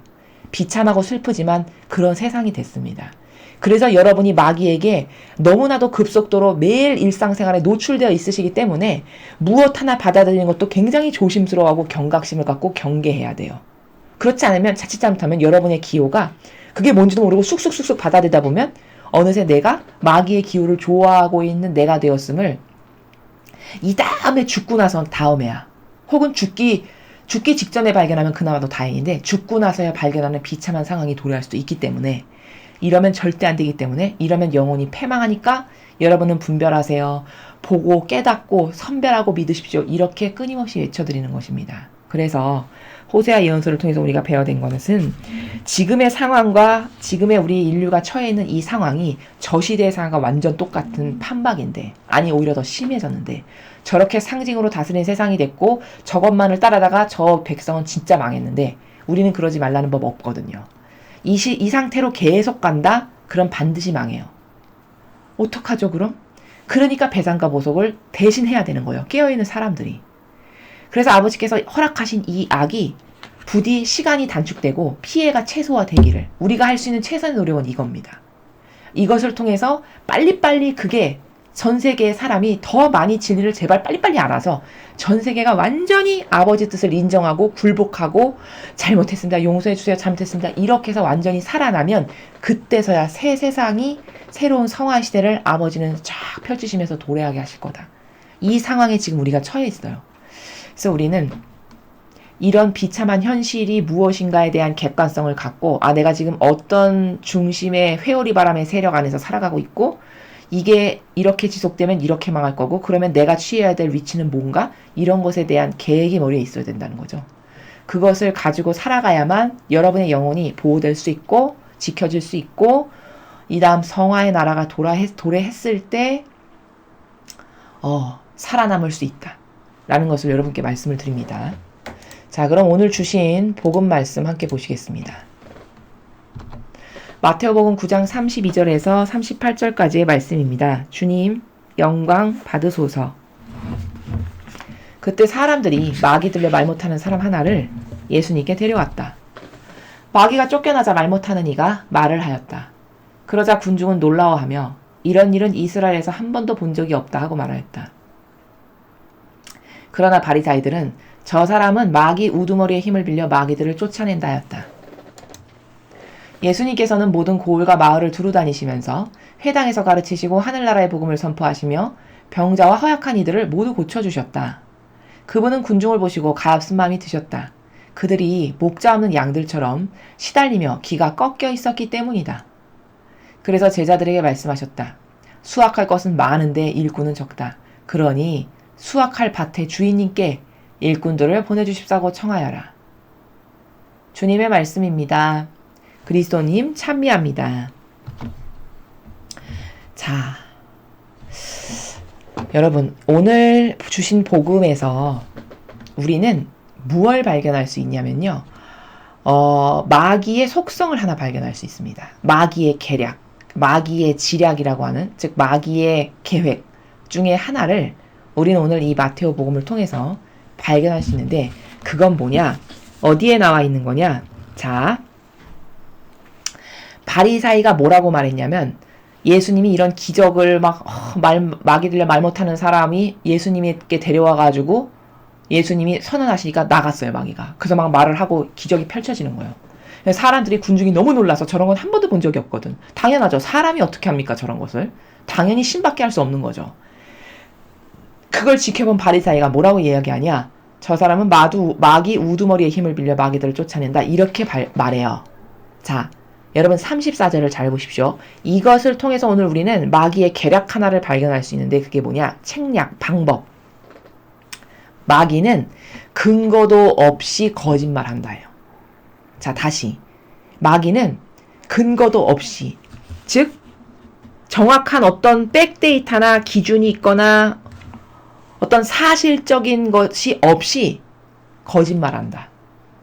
비참하고 슬프지만 그런 세상이 됐습니다. 그래서 여러분이 마귀에게 너무나도 급속도로 매일 일상생활에 노출되어 있으시기 때문에 무엇 하나 받아들이는 것도 굉장히 조심스러워하고 경각심을 갖고 경계해야 돼요. 그렇지 않으면 자칫 잘못하면 여러분의 기호가 그게 뭔지도 모르고 쑥쑥쑥쑥 받아들이다 보면 어느새 내가 마귀의 기호를 좋아하고 있는 내가 되었음을 이 다음에 죽고 나서 다음에야 혹은 죽기 직전에 발견하면 그나마도 다행인데 죽고 나서야 발견하는 비참한 상황이 도래할 수도 있기 때문에 이러면 절대 안 되기 때문에 이러면 영혼이 패망하니까 여러분은 분별하세요. 보고 깨닫고 선별하고 믿으십시오. 이렇게 끊임없이 외쳐드리는 것입니다. 그래서 호세아 예언서를 통해서 우리가 배워된 것은 지금의 상황과 지금의 우리 인류가 처해 있는 이 상황이 저 시대의 상황과 완전 똑같은 판박인데 아니 오히려 더 심해졌는데 저렇게 상징으로 다스린 세상이 됐고 저것만을 따라다가 저 백성은 진짜 망했는데 우리는 그러지 말라는 법 없거든요. 이 상태로 계속 간다? 그럼 반드시 망해요. 어떡하죠 그럼? 그러니까 배상과 보석을 대신 해야 되는 거예요. 깨어있는 사람들이. 그래서 아버지께서 허락하신 이 악이 부디 시간이 단축되고 피해가 최소화되기를 우리가 할 수 있는 최선의 노력은 이겁니다. 이것을 통해서 빨리빨리 그게 전 세계의 사람이 더 많이 진리를 제발 빨리빨리 알아서 전 세계가 완전히 아버지 뜻을 인정하고 굴복하고 잘못했습니다. 용서해주세요. 잘못했습니다. 이렇게 해서 완전히 살아나면 그때서야 새 세상이 새로운 성화 시대를 아버지는 쫙 펼치시면서 도래하게 하실 거다. 이 상황에 지금 우리가 처해 있어요. 그래서 우리는 이런 비참한 현실이 무엇인가에 대한 객관성을 갖고 내가 지금 어떤 중심의 회오리 바람의 세력 안에서 살아가고 있고 이게 이렇게 지속되면 이렇게 망할 거고 그러면 내가 취해야 될 위치는 뭔가 이런 것에 대한 계획이 머리에 있어야 된다는 거죠. 그것을 가지고 살아가야만 여러분의 영혼이 보호될 수 있고 지켜질 수 있고 이 다음 성화의 나라가 도래했을 때 살아남을 수 있다 라는 것을 여러분께 말씀을 드립니다. 자, 그럼 오늘 주신 복음 말씀 함께 보시겠습니다. 마태오복음 9장 32절에서 38절까지의 말씀입니다. 주님, 영광 받으소서. 그때 사람들이 마귀 들려 말 못하는 사람 하나를 예수님께 데려왔다. 마귀가 쫓겨나자 말 못하는 이가 말을 하였다. 그러자 군중은 놀라워하며 이런 일은 이스라엘에서 한 번도 본 적이 없다 하고 말하였다. 그러나 바리사이들은 저 사람은 마귀 우두머리의 힘을 빌려 마귀들을 쫓아낸다 하였다. 예수님께서는 모든 고을과 마을을 두루 다니시면서 회당에서 가르치시고 하늘나라의 복음을 선포하시며 병자와 허약한 이들을 모두 고쳐주셨다. 그분은 군중을 보시고 가엾은 마음이 드셨다. 그들이 목자 없는 양들처럼 시달리며 기가 꺾여 있었기 때문이다. 그래서 제자들에게 말씀하셨다. 수확할 것은 많은데 일꾼은 적다. 그러니 수확할 밭의 주인님께 일꾼들을 보내주십사고 청하여라. 주님의 말씀입니다. 그리스도님 찬미합니다. 자, 여러분 오늘 주신 복음에서 우리는 무엇을 발견할 수 있냐면요. 마귀의 속성을 하나 발견할 수 있습니다. 마귀의 계략, 마귀의 지략이라고 하는 즉 마귀의 계획 중에 하나를 우리는 오늘 이 마테오 복음을 통해서 발견할 수 있는데 그건 뭐냐? 어디에 나와 있는 거냐? 자, 바리사이가 뭐라고 말했냐면 예수님이 이런 기적을 마귀 들려 말 못하는 사람이 예수님께 데려와가지고 예수님이 선언하시니까 나갔어요, 마귀가. 그래서 막 말을 하고 기적이 펼쳐지는 거예요. 사람들이 군중이 너무 놀라서 저런 건 한 번도 본 적이 없거든. 당연하죠. 사람이 어떻게 합니까, 저런 것을. 당연히 신밖에 할 수 없는 거죠. 그걸 지켜본 바리사이가 뭐라고 이야기하냐? 저 사람은 마귀 우두머리의 힘을 빌려 마귀들을 쫓아낸다. 이렇게 말해요. 자, 여러분 34절을 잘 보십시오. 이것을 통해서 오늘 우리는 마귀의 계략 하나를 발견할 수 있는데 그게 뭐냐? 책략, 방법. 마귀는 근거도 없이 거짓말한다예요. 자, 다시. 마귀는 근거도 없이, 즉 정확한 어떤 백데이터나 기준이 있거나 어떤 사실적인 것이 없이 거짓말한다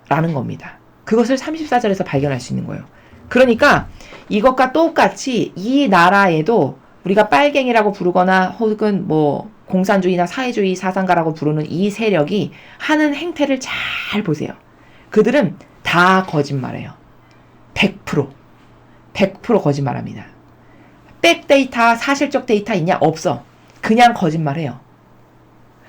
라는 겁니다. 그것을 34절에서 발견할 수 있는 거예요. 그러니까 이것과 똑같이 이 나라에도 우리가 빨갱이라고 부르거나 혹은 뭐 공산주의나 사회주의 사상가라고 부르는 이 세력이 하는 행태를 잘 보세요. 그들은 다 거짓말해요. 100% 거짓말합니다. 백데이터, 사실적 데이터 있냐? 없어. 그냥 거짓말해요.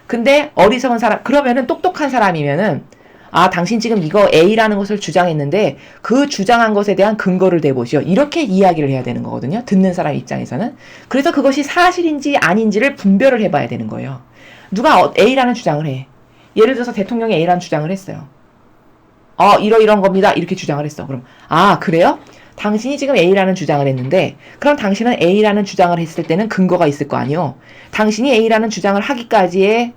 근데 어리석은 사람, 그러면은 똑똑한 사람이면은 아, 당신 지금 이거 A라는 것을 주장했는데 그 주장한 것에 대한 근거를 대보시오. 이렇게 이야기를 해야 되는 거거든요. 듣는 사람 입장에서는. 그래서 그것이 사실인지 아닌지를 분별을 해봐야 되는 거예요. 누가 A라는 주장을 해. 예를 들어서 대통령이 A라는 주장을 했어요. 이런 겁니다. 이렇게 주장을 했어. 그럼 아, 그래요? 당신이 지금 A라는 주장을 했는데 그럼 당신은 A라는 주장을 했을 때는 근거가 있을 거 아니요. 당신이 A라는 주장을 하기까지의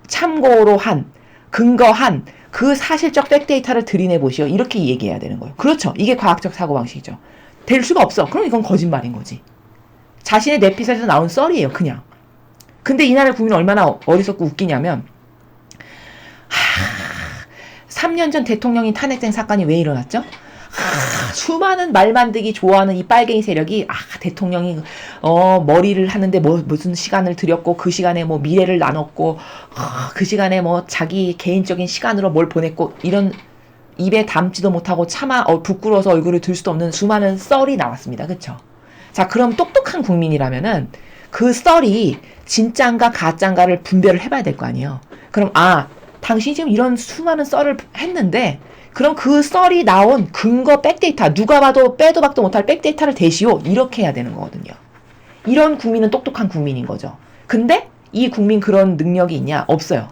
참고로 한, 근거한 그 사실적 백데이터를 들이내 보시오. 이렇게 얘기해야 되는 거예요. 그렇죠. 이게 과학적 사고방식이죠. 될 수가 없어. 그럼 이건 거짓말인 거지. 자신의 내피셜에서 나온 썰이에요. 그냥. 근데 이 나라의 국민은 얼마나 어리석고 웃기냐면 3년 전 대통령이 탄핵된 사건이 왜 일어났죠? 수많은 말 만들기 좋아하는 이 빨갱이 세력이 대통령이 머리를 하는데 무슨 시간을 들였고 그 시간에 뭐 미래를 나눴고 그 시간에 뭐 자기 개인적인 시간으로 뭘 보냈고 이런 입에 담지도 못하고 차마 부끄러워서 얼굴을 들 수도 없는 수많은 썰이 나왔습니다. 그쵸? 자, 그럼 똑똑한 국민이라면은 그 썰이 진짜인가 가짜인가를 분별을 해봐야 될 거 아니에요. 그럼 당신이 지금 이런 수많은 썰을 했는데 그럼 그 썰이 나온 근거 백데이터, 누가 봐도 빼도 박도 못할 백데이터를 대시오. 이렇게 해야 되는 거거든요. 이런 국민은 똑똑한 국민인 거죠. 근데 이 국민 그런 능력이 있냐? 없어요.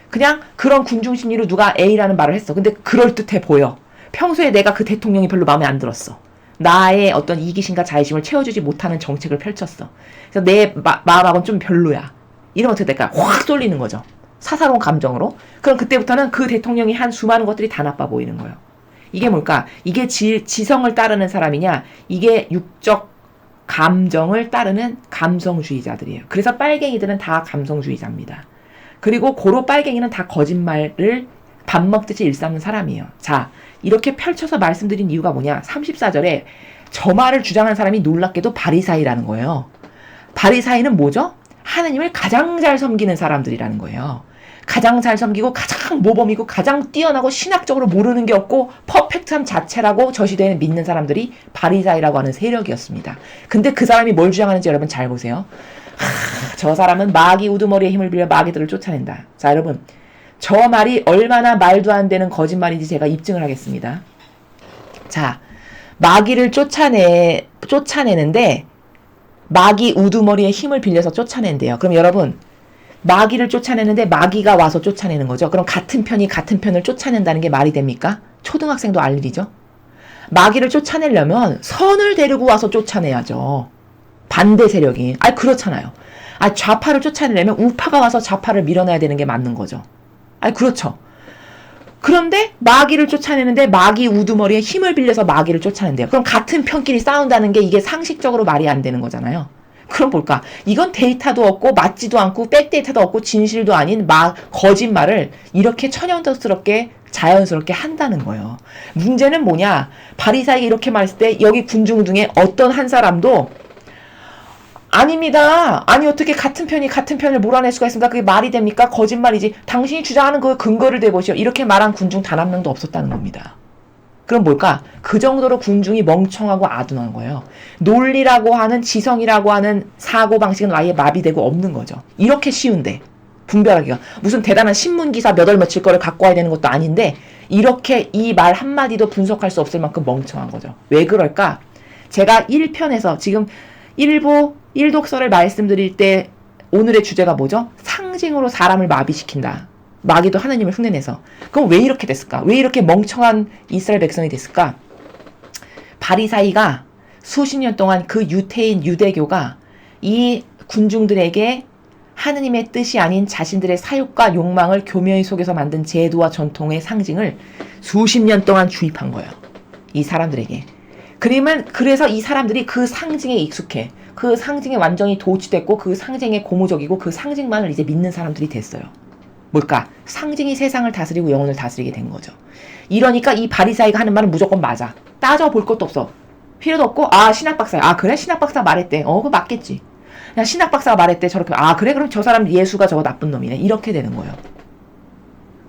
그냥 그런 군중심리로 누가 A라는 말을 했어. 근데 그럴듯해 보여. 평소에 내가 그 대통령이 별로 마음에 안 들었어. 나의 어떤 이기심과 자의심을 채워주지 못하는 정책을 펼쳤어. 그래서 내 마음하고는 좀 별로야. 이러면 어떻게 될까? 확 쏠리는 거죠. 사사로운 감정으로. 그럼 그때부터는 그 대통령이 한 수많은 것들이 다 나빠 보이는 거예요. 이게 뭘까? 이게 지성을 따르는 사람이냐? 이게 육적 감정을 따르는 감성주의자들이에요. 그래서 빨갱이들은 다 감성주의자입니다. 그리고 고로 빨갱이는 다 거짓말을 밥 먹듯이 일삼는 사람이에요. 자, 이렇게 펼쳐서 말씀드린 이유가 뭐냐? 34절에 저 말을 주장하는 사람이 놀랍게도 바리사이라는 거예요. 바리사이는 뭐죠? 하느님을 가장 잘 섬기는 사람들이라는 거예요. 가장 잘 섬기고 가장 모범이고 가장 뛰어나고 신학적으로 모르는 게 없고 퍼펙트함 자체라고 저 시대에는 믿는 사람들이 바리사이라고 하는 세력이었습니다. 근데 그 사람이 뭘 주장하는지 여러분 잘 보세요. 저 사람은 마귀 우두머리의 힘을 빌려 마귀들을 쫓아낸다. 자, 여러분, 저 말이 얼마나 말도 안 되는 거짓말인지 제가 입증을 하겠습니다. 자, 마귀를 쫓아내는데 마귀 우두머리의 힘을 빌려서 쫓아낸대요. 그럼 여러분, 마귀를 쫓아내는데 마귀가 와서 쫓아내는 거죠. 그럼 같은 편이 같은 편을 쫓아낸다는 게 말이 됩니까? 초등학생도 알 일이죠. 마귀를 쫓아내려면 선을 데리고 와서 쫓아내야죠. 반대 세력이. 그렇잖아요. 좌파를 쫓아내려면 우파가 와서 좌파를 밀어내야 되는 게 맞는 거죠. 그렇죠. 그런데 마귀를 쫓아내는데 마귀 우두머리에 힘을 빌려서 마귀를 쫓아낸대요. 그럼 같은 편끼리 싸운다는 게 이게 상식적으로 말이 안 되는 거잖아요. 그럼 뭘까? 이건 데이터도 없고 맞지도 않고 백데이터도 없고 진실도 아닌 거짓말을 이렇게 천연덕스럽게 자연스럽게 한다는 거예요. 문제는 뭐냐? 바리사이가 이렇게 말했을 때 여기 군중 중에 어떤 한 사람도 아닙니다. 아니 어떻게 같은 편이 같은 편을 몰아낼 수가 있습니까? 그게 말이 됩니까? 거짓말이지. 당신이 주장하는 그 근거를 대보시오. 이렇게 말한 군중 단 한 명도 없었다는 겁니다. 그럼 뭘까? 그 정도로 군중이 멍청하고 아둔한 거예요. 논리라고 하는 지성이라고 하는 사고방식은 아예 마비되고 없는 거죠. 이렇게 쉬운데 분별하기가. 무슨 대단한 신문기사 몇 월 며칠 거를 갖고 와야 되는 것도 아닌데 이렇게 이 말 한마디도 분석할 수 없을 만큼 멍청한 거죠. 왜 그럴까? 제가 1편에서 지금 일부 1독서를 말씀드릴 때 오늘의 주제가 뭐죠? 상징으로 사람을 마비시킨다. 마귀도 하나님을 흉내내서. 그럼 왜 이렇게 됐을까? 왜 이렇게 멍청한 이스라엘 백성이 됐을까? 바리사이가 수십 년 동안 그 유태인 유대교가 이 군중들에게 하느님의 뜻이 아닌 자신들의 사욕과 욕망을 교묘히 속여서 만든 제도와 전통의 상징을 수십 년 동안 주입한 거예요. 이 사람들에게. 그래서 이 사람들이 그 상징에 익숙해. 그 상징에 완전히 도취됐고 그 상징에 고무적이고 그 상징만을 이제 믿는 사람들이 됐어요. 뭘까? 상징이 세상을 다스리고 영혼을 다스리게 된 거죠. 이러니까 이 바리사이가 하는 말은 무조건 맞아. 따져볼 것도 없어. 필요도 없고 신학박사야. 그래? 신학박사 말했대. 그거 맞겠지. 야, 신학박사가 말했대. 저렇게. 그래? 그럼 저 사람 예수가 저거 나쁜 놈이네. 이렇게 되는 거예요.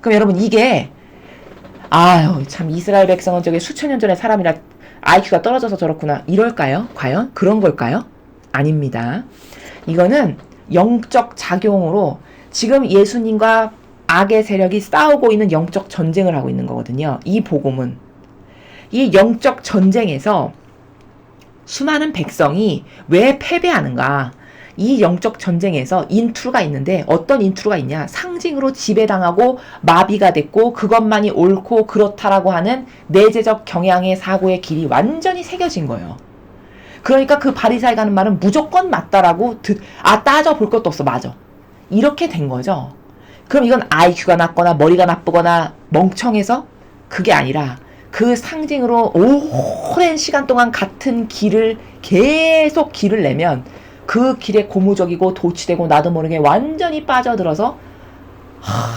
그럼 여러분 이게 참 이스라엘 백성은 저게 수천 년 전에 사람이라 IQ가 떨어져서 저렇구나. 이럴까요? 과연? 그런 걸까요? 아닙니다. 이거는 영적 작용으로 지금 예수님과 악의 세력이 싸우고 있는 영적 전쟁을 하고 있는 거거든요. 이 복음은. 이 영적 전쟁에서 수많은 백성이 왜 패배하는가? 이 영적 전쟁에서 인트로가 있는데 어떤 인트로가 있냐? 상징으로 지배당하고 마비가 됐고 그것만이 옳고 그렇다라고 하는 내재적 경향의 사고의 길이 완전히 새겨진 거예요. 그러니까 그 바리사이가 하는 말은 무조건 맞다라고 따져볼 것도 없어. 맞아. 이렇게 된 거죠. 그럼 이건 IQ가 낮거나 머리가 나쁘거나 멍청해서 그게 아니라 그 상징으로 오랜 시간 동안 같은 길을 계속 길을 내면 그 길에 고무적이고 도취되고 나도 모르게 완전히 빠져들어서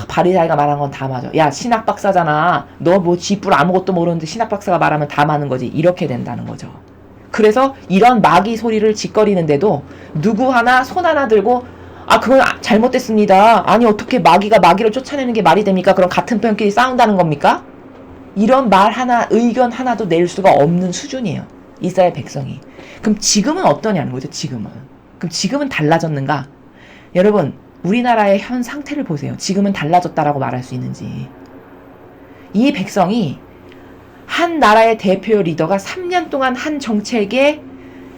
바리사이가 말한 건 다 맞아. 야, 신학박사잖아. 너 뭐 쥐뿔 아무것도 모르는데 신학박사가 말하면 다 맞는 거지. 이렇게 된다는 거죠. 그래서 이런 마귀 소리를 짓거리는데도 누구 하나 손 하나 들고 그건 잘못됐습니다. 아니 어떻게 마귀가 마귀를 쫓아내는 게 말이 됩니까? 그럼 같은 편끼리 싸운다는 겁니까? 이런 말 하나, 의견 하나도 낼 수가 없는 수준이에요. 이스라엘 백성이. 그럼 지금은 어떠냐는 거죠, 지금은. 그럼 지금은 달라졌는가? 여러분, 우리나라의 현 상태를 보세요. 지금은 달라졌다라고 말할 수 있는지. 이 백성이 한 나라의 대표 리더가 3년 동안 한 정책의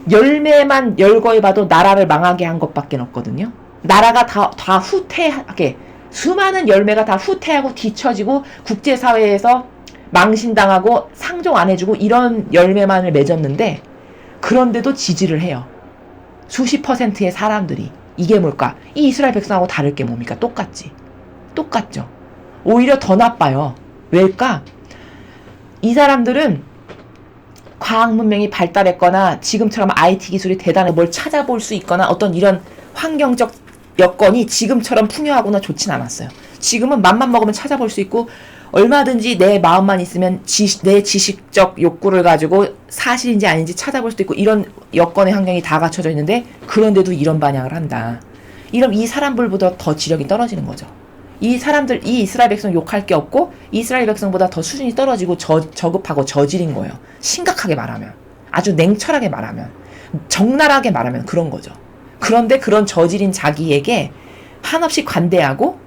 열매만 열거해봐도 나라를 망하게 한 것밖에 없거든요. 나라가 다 후퇴하게, 수많은 열매가 다 후퇴하고 뒤처지고 국제사회에서 망신당하고 상종 안 해주고 이런 열매만을 맺었는데 그런데도 지지를 해요. 수십 %의 사람들이. 이게 뭘까? 이 이스라엘 백성하고 다를 게 뭡니까? 똑같죠. 오히려 더 나빠요. 왜일까? 이 사람들은 과학 문명이 발달했거나 지금처럼 IT 기술이 대단해 뭘 찾아볼 수 있거나 어떤 이런 환경적 여건이 지금처럼 풍요하거나 좋진 않았어요. 지금은 맘만 먹으면 찾아볼 수 있고 얼마든지 내 마음만 있으면 내 지식적 욕구를 가지고 사실인지 아닌지 찾아볼 수도 있고 이런 여건의 환경이 다 갖춰져 있는데 그런데도 이런 반향을 한다. 이럼 이 사람들보다 더 지력이 떨어지는 거죠. 이 이스라엘 백성 욕할 게 없고 이스라엘 백성보다 더 수준이 떨어지고 저급하고 저질인 거예요. 심각하게 말하면. 아주 냉철하게 말하면. 적나라하게 말하면 그런 거죠. 그런데 그런 저질인 자기에게 한없이 관대하고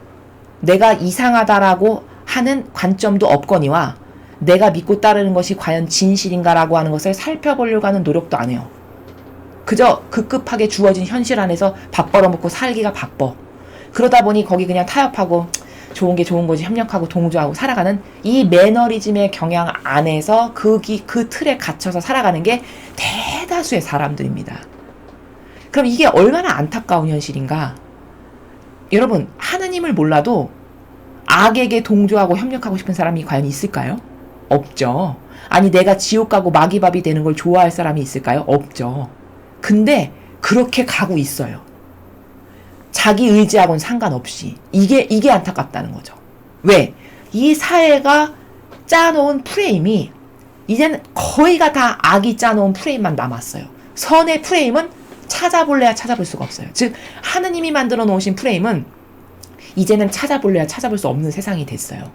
내가 이상하다라고 하는 관점도 없거니와 내가 믿고 따르는 것이 과연 진실인가라고 하는 것을 살펴보려고 하는 노력도 안 해요. 그저 급급하게 주어진 현실 안에서 밥 벌어먹고 살기가 바빠. 그러다 보니 거기 그냥 타협하고 좋은 게 좋은 거지 협력하고 동조하고 살아가는 이 매너리즘의 경향 안에서 그 틀에 갇혀서 살아가는 게 대다수의 사람들입니다. 그럼 이게 얼마나 안타까운 현실인가? 여러분, 하느님을 몰라도 악에게 동조하고 협력하고 싶은 사람이 과연 있을까요? 없죠. 아니 내가 지옥 가고 마귀밥이 되는 걸 좋아할 사람이 있을까요? 없죠. 근데 그렇게 가고 있어요. 자기 의지하고는 상관없이. 이게 안타깝다는 거죠. 왜? 이 사회가 짜놓은 프레임이 이제는 거의가 다 악이 짜놓은 프레임만 남았어요. 선의 프레임은 찾아볼래야 찾아볼 수가 없어요. 즉 하느님이 만들어 놓으신 프레임은 이제는 찾아볼래야 찾아볼 수 없는 세상이 됐어요.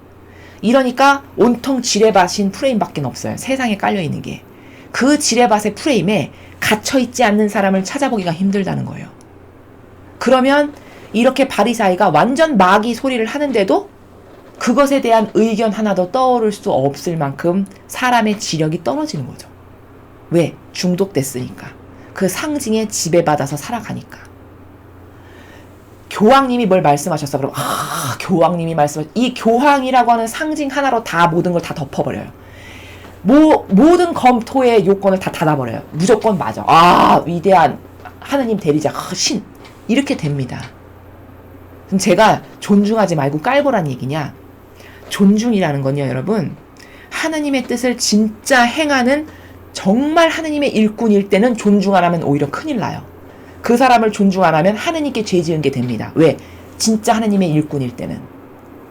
이러니까 온통 지뢰밭인 프레임밖에 없어요. 세상에 깔려있는 게. 그 지뢰밭의 프레임에 갇혀있지 않는 사람을 찾아보기가 힘들다는 거예요. 그러면 이렇게 바리사이가 완전 마귀 소리를 하는데도 그것에 대한 의견 하나도 떠오를 수 없을 만큼 사람의 지력이 떨어지는 거죠. 왜? 중독됐으니까. 그 상징에 지배받아서 살아가니까. 교황님이 뭘 말씀하셨어? 그럼 교황님이 이 교황이라고 하는 상징 하나로 다 모든 걸 다 덮어버려요. 모든 검토의 요건을 다 닫아버려요. 무조건 맞아. 아, 위대한 하느님 대리자, 신. 이렇게 됩니다. 그럼 제가 존중하지 말고 깔보란 얘기냐? 존중이라는 건요, 여러분. 하느님의 뜻을 진짜 행하는 정말 하느님의 일꾼일 때는 존중 안 하면 오히려 큰일 나요. 그 사람을 존중 안 하면 하느님께 죄 지은 게 됩니다. 왜? 진짜 하느님의 일꾼일 때는.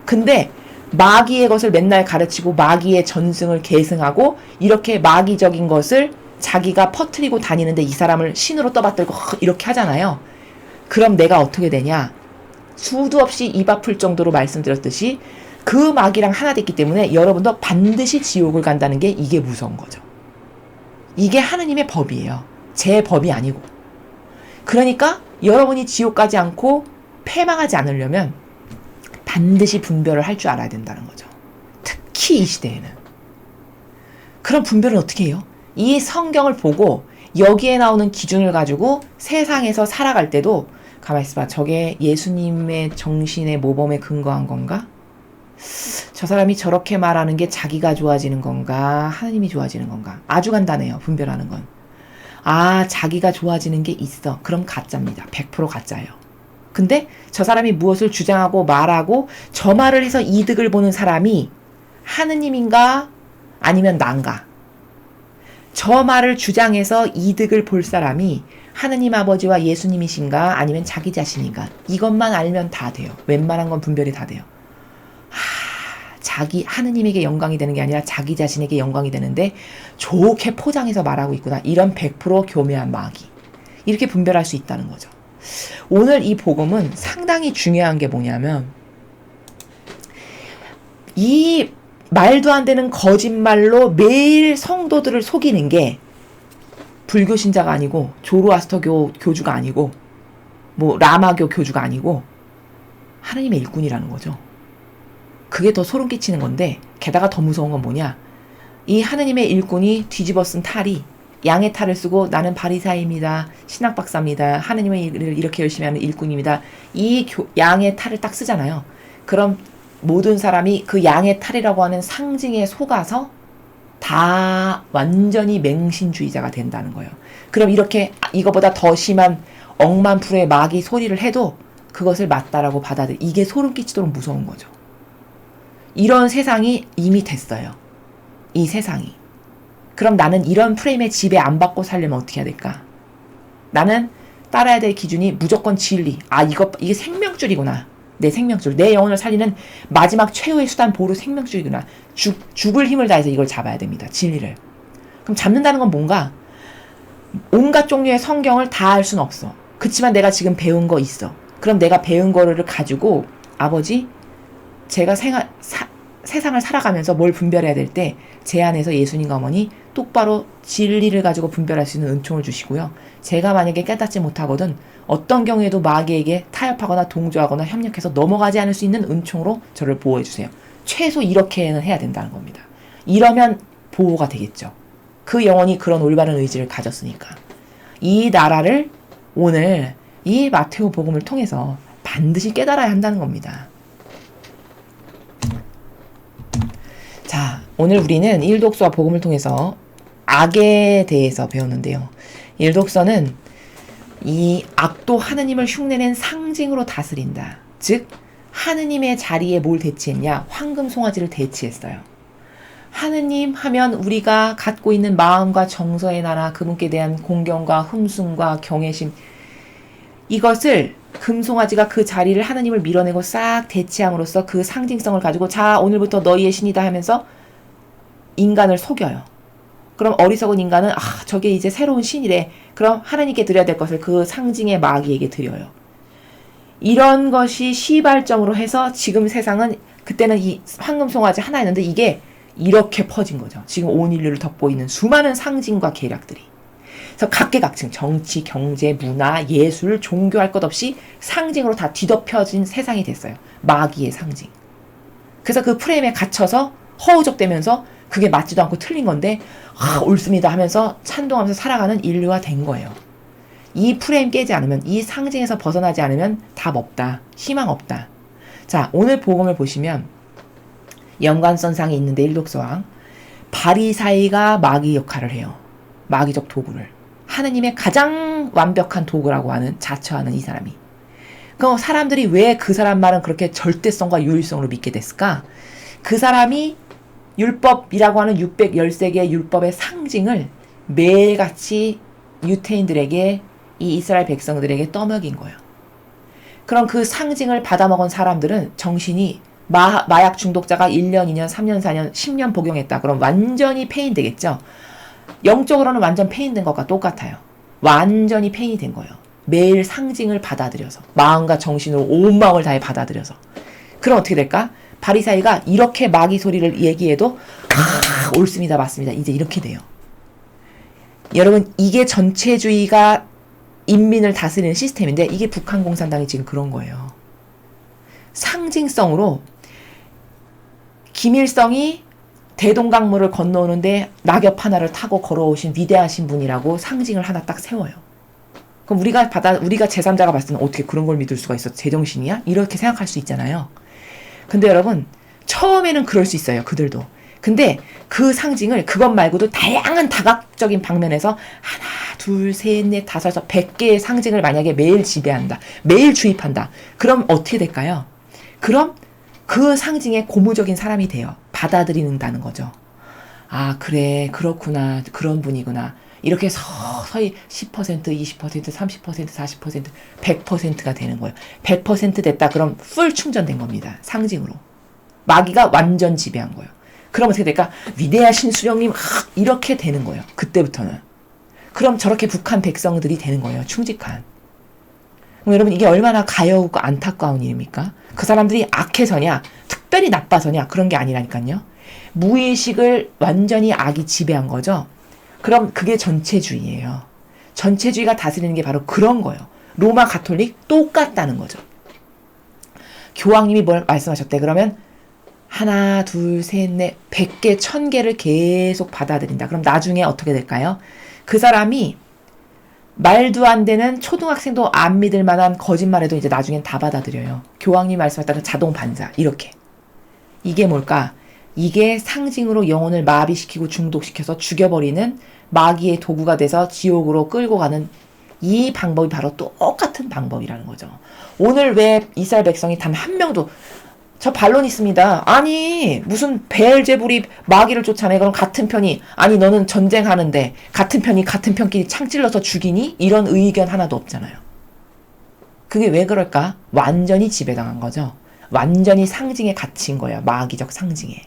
근데 마귀의 것을 맨날 가르치고 마귀의 전승을 계승하고 이렇게 마귀적인 것을 자기가 퍼뜨리고 다니는데 이 사람을 신으로 떠받들고 이렇게 하잖아요. 그럼 내가 어떻게 되냐? 수도 없이 입 아플 정도로 말씀드렸듯이 그 마귀랑 하나 됐기 때문에 여러분도 반드시 지옥을 간다는 게 이게 무서운 거죠. 이게 하느님의 법이에요. 제 법이 아니고. 그러니까 여러분이 지옥 가지 않고 패망하지 않으려면 반드시 분별을 할 줄 알아야 된다는 거죠. 특히 이 시대에는. 그럼 분별은 어떻게 해요? 이 성경을 보고 여기에 나오는 기준을 가지고 세상에서 살아갈 때도 가만히 있어봐. 저게 예수님의 정신의 모범에 근거한 건가? 저 사람이 저렇게 말하는 게 자기가 좋아지는 건가? 하느님이 좋아지는 건가? 아주 간단해요. 분별하는 건. 아, 자기가 좋아지는 게 있어. 그럼 가짜입니다. 100% 가짜예요. 근데 저 사람이 무엇을 주장하고 말하고 저 말을 해서 이득을 보는 사람이 하느님인가? 아니면 난가? 저 말을 주장해서 이득을 볼 사람이 하느님 아버지와 예수님이신가? 아니면 자기 자신인가? 이것만 알면 다 돼요. 웬만한 건 분별이 다 돼요. 하느님에게 영광이 되는 게 아니라 자기 자신에게 영광이 되는데 좋게 포장해서 말하고 있구나. 이런 100% 교묘한 마귀. 이렇게 분별할 수 있다는 거죠. 오늘 이 복음은 상당히 중요한 게 뭐냐면 이 말도 안 되는 거짓말로 매일 성도들을 속이는 게 불교 신자가 아니고 조로아스터교 교주가 아니고 뭐 라마교 교주가 아니고 하느님의 일꾼이라는 거죠. 그게 더 소름 끼치는 건데 게다가 더 무서운 건 뭐냐? 이 하느님의 일꾼이 뒤집어 쓴 탈이 양의 탈을 쓰고 나는 바리사이입니다. 신학 박사입니다. 하느님의 일을 이렇게 열심히 하는 일꾼입니다. 이 양의 탈을 딱 쓰잖아요. 그럼 모든 사람이 그 양의 탈이라고 하는 상징에 속아서 다 완전히 맹신주의자가 된다는 거예요. 그럼 이렇게 이거보다 더 심한 억만 프로의 마귀 소리를 해도 그것을 맞다라고 이게 소름 끼치도록 무서운 거죠. 이런 세상이 이미 됐어요. 이 세상이. 그럼 나는 이런 프레임에 지배 안 받고 살려면 어떻게 해야 될까? 나는 따라야 될 기준이 무조건 진리. 이게 생명줄이구나. 내 생명줄. 내 영혼을 살리는 마지막 최후의 수단 보루 생명줄이구나. 죽을 힘을 다해서 이걸 잡아야 됩니다. 진리를. 그럼 잡는다는 건 뭔가? 온갖 종류의 성경을 다 알 수는 없어. 그치만 내가 지금 배운 거 있어. 그럼 내가 배운 거를 가지고 아버지 제가 세상을 살아가면서 뭘 분별해야 될 때 제 안에서 예수님과 어머니 똑바로 진리를 가지고 분별할 수 있는 은총을 주시고요. 제가 만약에 깨닫지 못하거든 어떤 경우에도 마귀에게 타협하거나 동조하거나 협력해서 넘어가지 않을 수 있는 은총으로 저를 보호해 주세요. 최소 이렇게는 해야 된다는 겁니다. 이러면 보호가 되겠죠. 그 영혼이 그런 올바른 의지를 가졌으니까. 이 나라를 오늘 이 마테오 복음을 통해서 반드시 깨달아야 한다는 겁니다. 자, 오늘 우리는 일독서와 복음을 통해서 악에 대해서 배웠는데요. 일독서는 이 악도 하느님을 흉내낸 상징으로 다스린다. 즉 하느님의 자리에 뭘 대치했냐? 황금 송아지를 대치했어요. 하느님 하면 우리가 갖고 있는 마음과 정서의 나라, 그분께 대한 공경과 흠숭과 경외심, 이것을 금송아지가 그 자리를 하느님을 밀어내고 싹 대치함으로써 그 상징성을 가지고 자, 오늘부터 너희의 신이다 하면서 인간을 속여요. 그럼 어리석은 인간은 저게 이제 새로운 신이래. 그럼 하나님께 드려야 될 것을 그 상징의 마귀에게 드려요. 이런 것이 시발점으로 해서 지금 세상은, 그때는 이 황금송아지 하나였는데 이게 이렇게 퍼진 거죠. 지금 온 인류를 덮고 있는 수많은 상징과 계략들이. 그래서 각계각층, 정치, 경제, 문화, 예술, 종교 할 것 없이 상징으로 다 뒤덮여진 세상이 됐어요. 마귀의 상징. 그래서 그 프레임에 갇혀서 허우적대면서 그게 맞지도 않고 틀린 건데 옳습니다 하면서 찬동하면서 살아가는 인류가 된 거예요. 이 프레임 깨지 않으면, 이 상징에서 벗어나지 않으면 답 없다. 희망 없다. 자, 오늘 복음을 보시면 연관선상에 있는데 일독서왕 바리사이가 마귀 역할을 해요. 마귀적 도구를. 하느님의 가장 완벽한 도구라고 하는 자처하는 이 사람이. 그럼 사람들이 왜 그 사람 말은 그렇게 절대성과 유일성으로 믿게 됐을까? 그 사람이 율법이라고 하는 613개의 율법의 상징을 매일같이 유태인들에게, 이 이스라엘 백성들에게 떠먹인 거예요. 그럼 그 상징을 받아먹은 사람들은 정신이 마약 중독자가 1년, 2년, 3년, 4년, 10년 복용했다. 그럼 완전히 폐인되겠죠? 영적으로는 완전 폐인된 것과 똑같아요. 완전히 폐인이 된 거예요. 매일 상징을 받아들여서, 마음과 정신으로 온 마음을 다해 받아들여서. 그럼 어떻게 될까? 바리사이가 이렇게 마귀 소리를 얘기해도 옳습니다, 맞습니다. 이제 이렇게 돼요. 여러분, 이게 전체주의가 인민을 다스리는 시스템인데 이게 북한 공산당이 지금 그런 거예요. 상징성으로 김일성이 대동강물을 건너오는데 낙엽 하나를 타고 걸어오신 위대하신 분이라고 상징을 하나 딱 세워요. 그럼 우리가 제3자가 봤을 때는 어떻게 그런 걸 믿을 수가 있어? 제정신이야? 이렇게 생각할 수 있잖아요. 근데 여러분, 처음에는 그럴 수 있어요. 그들도. 근데 그 상징을 그것 말고도 다양한 다각적인 방면에서 하나, 둘, 셋, 넷, 다섯, 여섯, 100개의 상징을 만약에 매일 지배한다. 매일 주입한다. 그럼 어떻게 될까요? 그럼 그 상징의 고무적인 사람이 돼요. 받아들이는다는 거죠. 아, 그래, 그렇구나, 그런 분이구나. 이렇게 서서히 10%, 20%, 30%, 40%, 100%가 되는 거예요. 100% 됐다. 그럼 풀 충전된 겁니다. 상징으로. 마귀가 완전 지배한 거예요. 그럼 어떻게 될까? 위대하신 수령님, 이렇게 되는 거예요. 그때부터는. 그럼 저렇게 북한 백성들이 되는 거예요. 충직한. 그럼 여러분, 이게 얼마나 가여우고 안타까운 일입니까? 그 사람들이 악해서냐, 특별히 나빠서냐, 그런 게 아니라니까요. 무의식을 완전히 악이 지배한 거죠. 그럼 그게 전체주의예요. 전체주의가 다스리는 게 바로 그런 거예요. 로마 가톨릭 똑같다는 거죠. 교황님이 뭘 말씀하셨대? 그러면 하나, 둘, 셋, 넷, 100개, 1000개를 계속 받아들인다. 그럼 나중에 어떻게 될까요? 그 사람이 말도 안 되는 초등학생도 안 믿을 만한 거짓말해도 이제 나중엔 다 받아들여요. 교황님이 말씀하셨다는 자동 반사. 이렇게. 이게 뭘까? 이게 상징으로 영혼을 마비시키고 중독시켜서 죽여버리는 마귀의 도구가 돼서 지옥으로 끌고 가는 이 방법이 바로 똑같은 방법이라는 거죠. 오늘 왜 이스라엘 백성이 단 한 명도, 저 반론 있습니다. 아니, 무슨 베엘제불이 마귀를 쫓아내? 그럼 같은 편이, 아니 너는 전쟁하는데 같은 편이 같은 편끼리 창 찔러서 죽이니? 이런 의견 하나도 없잖아요. 그게 왜 그럴까? 완전히 지배당한 거죠. 완전히 상징에 갇힌 거예요. 마귀적 상징에.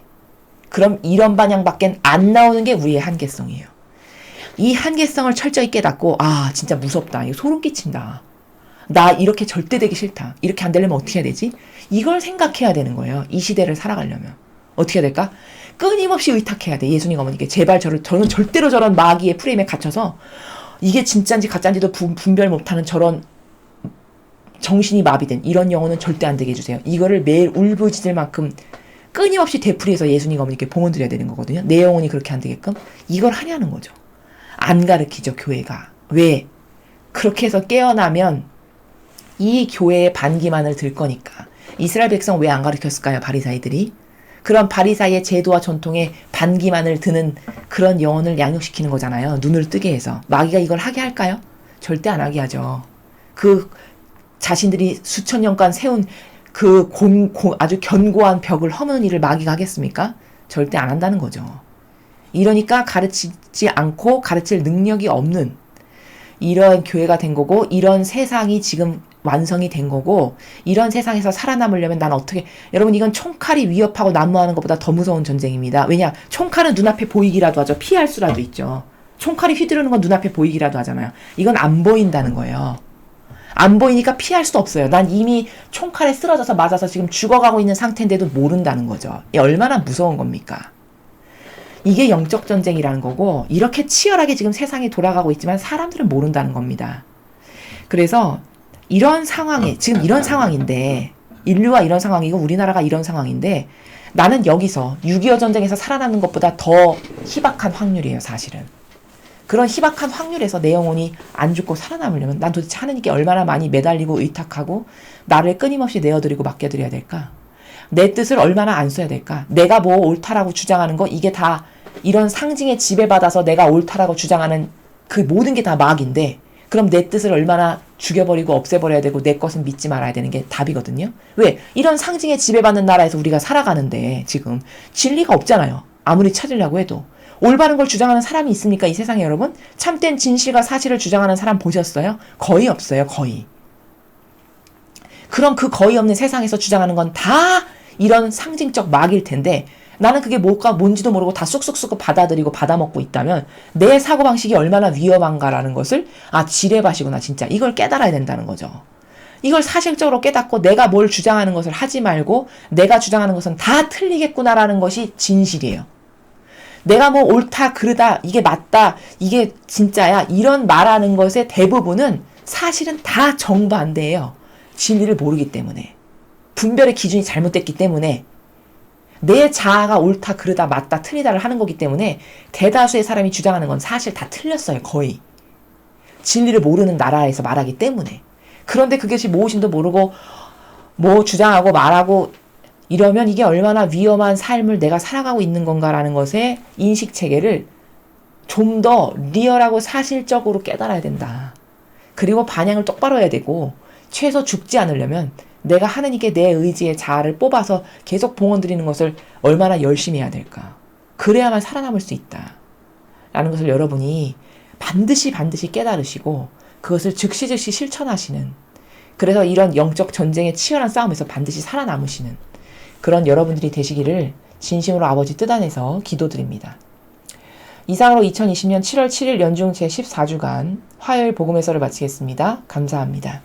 그럼 이런 반향밖엔 안 나오는 게 우리의 한계성이에요. 이 한계성을 철저히 깨닫고, 아, 진짜 무섭다. 이거 소름 끼친다. 나 이렇게 절대 되기 싫다. 이렇게 안 되려면 어떻게 해야 되지? 이걸 생각해야 되는 거예요. 이 시대를 살아가려면. 어떻게 해야 될까? 끊임없이 의탁해야 돼. 예수님 어머니께. 제발 저는 절대로 저런 마귀의 프레임에 갇혀서 이게 진짜인지 가짜인지도 분별 못하는 저런 정신이 마비된 이런 영혼은 절대 안 되게 해주세요. 이거를 매일 울부짖을 만큼 끊임없이 되풀이해서 예수님 어머니께 봉헌 드려야 되는 거거든요. 내 영혼이 그렇게 안 되게끔. 이걸 하냐는 거죠. 안 가르치죠, 교회가. 왜? 그렇게 해서 깨어나면 이 교회의 반기만을 들 거니까. 이스라엘 백성 왜 안 가르쳤을까요? 바리사이들이. 그런 바리사이의 제도와 전통에 반기만을 드는 그런 영혼을 양육시키는 거잖아요. 눈을 뜨게 해서. 마귀가 이걸 하게 할까요? 절대 안 하게 하죠. 그 자신들이 수천 년간 세운 그 아주 견고한 벽을 허무는 일을 마귀가 하겠습니까? 절대 안 한다는 거죠. 이러니까 가르치지 않고 가르칠 능력이 없는 이런 교회가 된 거고, 이런 세상이 지금 완성이 된 거고, 이런 세상에서 살아남으려면 난 어떻게, 여러분 이건 총칼이 위협하고 난무하는 것보다 더 무서운 전쟁입니다. 왜냐? 총칼은 눈앞에 보이기라도 하죠. 피할 수라도 있죠. 총칼이 휘두르는 건 눈앞에 보이기라도 하잖아요. 이건 안 보인다는 거예요. 안 보이니까 피할 수 없어요. 난 이미 총칼에 쓰러져서 맞아서 지금 죽어가고 있는 상태인데도 모른다는 거죠. 이게 얼마나 무서운 겁니까? 이게 영적 전쟁이라는 거고, 이렇게 치열하게 지금 세상이 돌아가고 있지만 사람들은 모른다는 겁니다. 그래서 이런 상황에, 지금 이런 상황인데, 인류가 이런 상황이고 우리나라가 이런 상황인데, 나는 여기서 6.25 전쟁에서 살아남는 것보다 더 희박한 확률이에요, 사실은. 그런 희박한 확률에서 내 영혼이 안 죽고 살아남으려면 난 도대체 하느님께 얼마나 많이 매달리고 의탁하고 나를 끊임없이 내어드리고 맡겨드려야 될까? 내 뜻을 얼마나 안 써야 될까? 내가 뭐 옳다라고 주장하는 거, 이게 다 이런 상징에 지배받아서 내가 옳다라고 주장하는 그 모든 게 다 마귀인데, 그럼 내 뜻을 얼마나 죽여버리고 없애버려야 되고 내 것은 믿지 말아야 되는 게 답이거든요. 왜? 이런 상징에 지배받는 나라에서 우리가 살아가는데 지금 진리가 없잖아요. 아무리 찾으려고 해도. 올바른 걸 주장하는 사람이 있습니까? 이 세상에 여러분? 참된 진실과 사실을 주장하는 사람 보셨어요? 거의 없어요. 거의. 그럼 그 거의 없는 세상에서 주장하는 건 다 이런 상징적 마귀일 텐데, 나는 그게 뭔지도 모르고 다 쑥쑥쑥 받아들이고 받아먹고 있다면 내 사고방식이 얼마나 위험한가라는 것을, 지뢰밭이구나 진짜, 이걸 깨달아야 된다는 거죠. 이걸 사실적으로 깨닫고 내가 뭘 주장하는 것을 하지 말고 내가 주장하는 것은 다 틀리겠구나라는 것이 진실이에요. 내가 뭐 옳다 그르다 이게 맞다 이게 진짜야 이런 말하는 것의 대부분은 사실은 다 정반대예요. 진리를 모르기 때문에, 분별의 기준이 잘못됐기 때문에, 내 자아가 옳다 그르다 맞다 틀리다를 하는 거기 때문에 대다수의 사람이 주장하는 건 사실 다 틀렸어요. 거의. 진리를 모르는 나라에서 말하기 때문에. 그런데 그것이 무엇인도 모르고 뭐 주장하고 말하고 이러면 이게 얼마나 위험한 삶을 내가 살아가고 있는 건가라는 것의 인식체계를 좀 더 리얼하고 사실적으로 깨달아야 된다. 그리고 반향을 똑바로 해야 되고, 최소 죽지 않으려면 내가 하느님께 내 의지의 자아를 뽑아서 계속 봉헌 드리는 것을 얼마나 열심히 해야 될까. 그래야만 살아남을 수 있다. 라는 것을 여러분이 반드시 깨달으시고 그것을 즉시 실천하시는, 그래서 이런 영적 전쟁의 치열한 싸움에서 반드시 살아남으시는 그런 여러분들이 되시기를 진심으로 아버지 뜻 안에서 기도드립니다. 이상으로 2020년 7월 7일 연중 제14주간 화요일 복음 해설을 마치겠습니다. 감사합니다.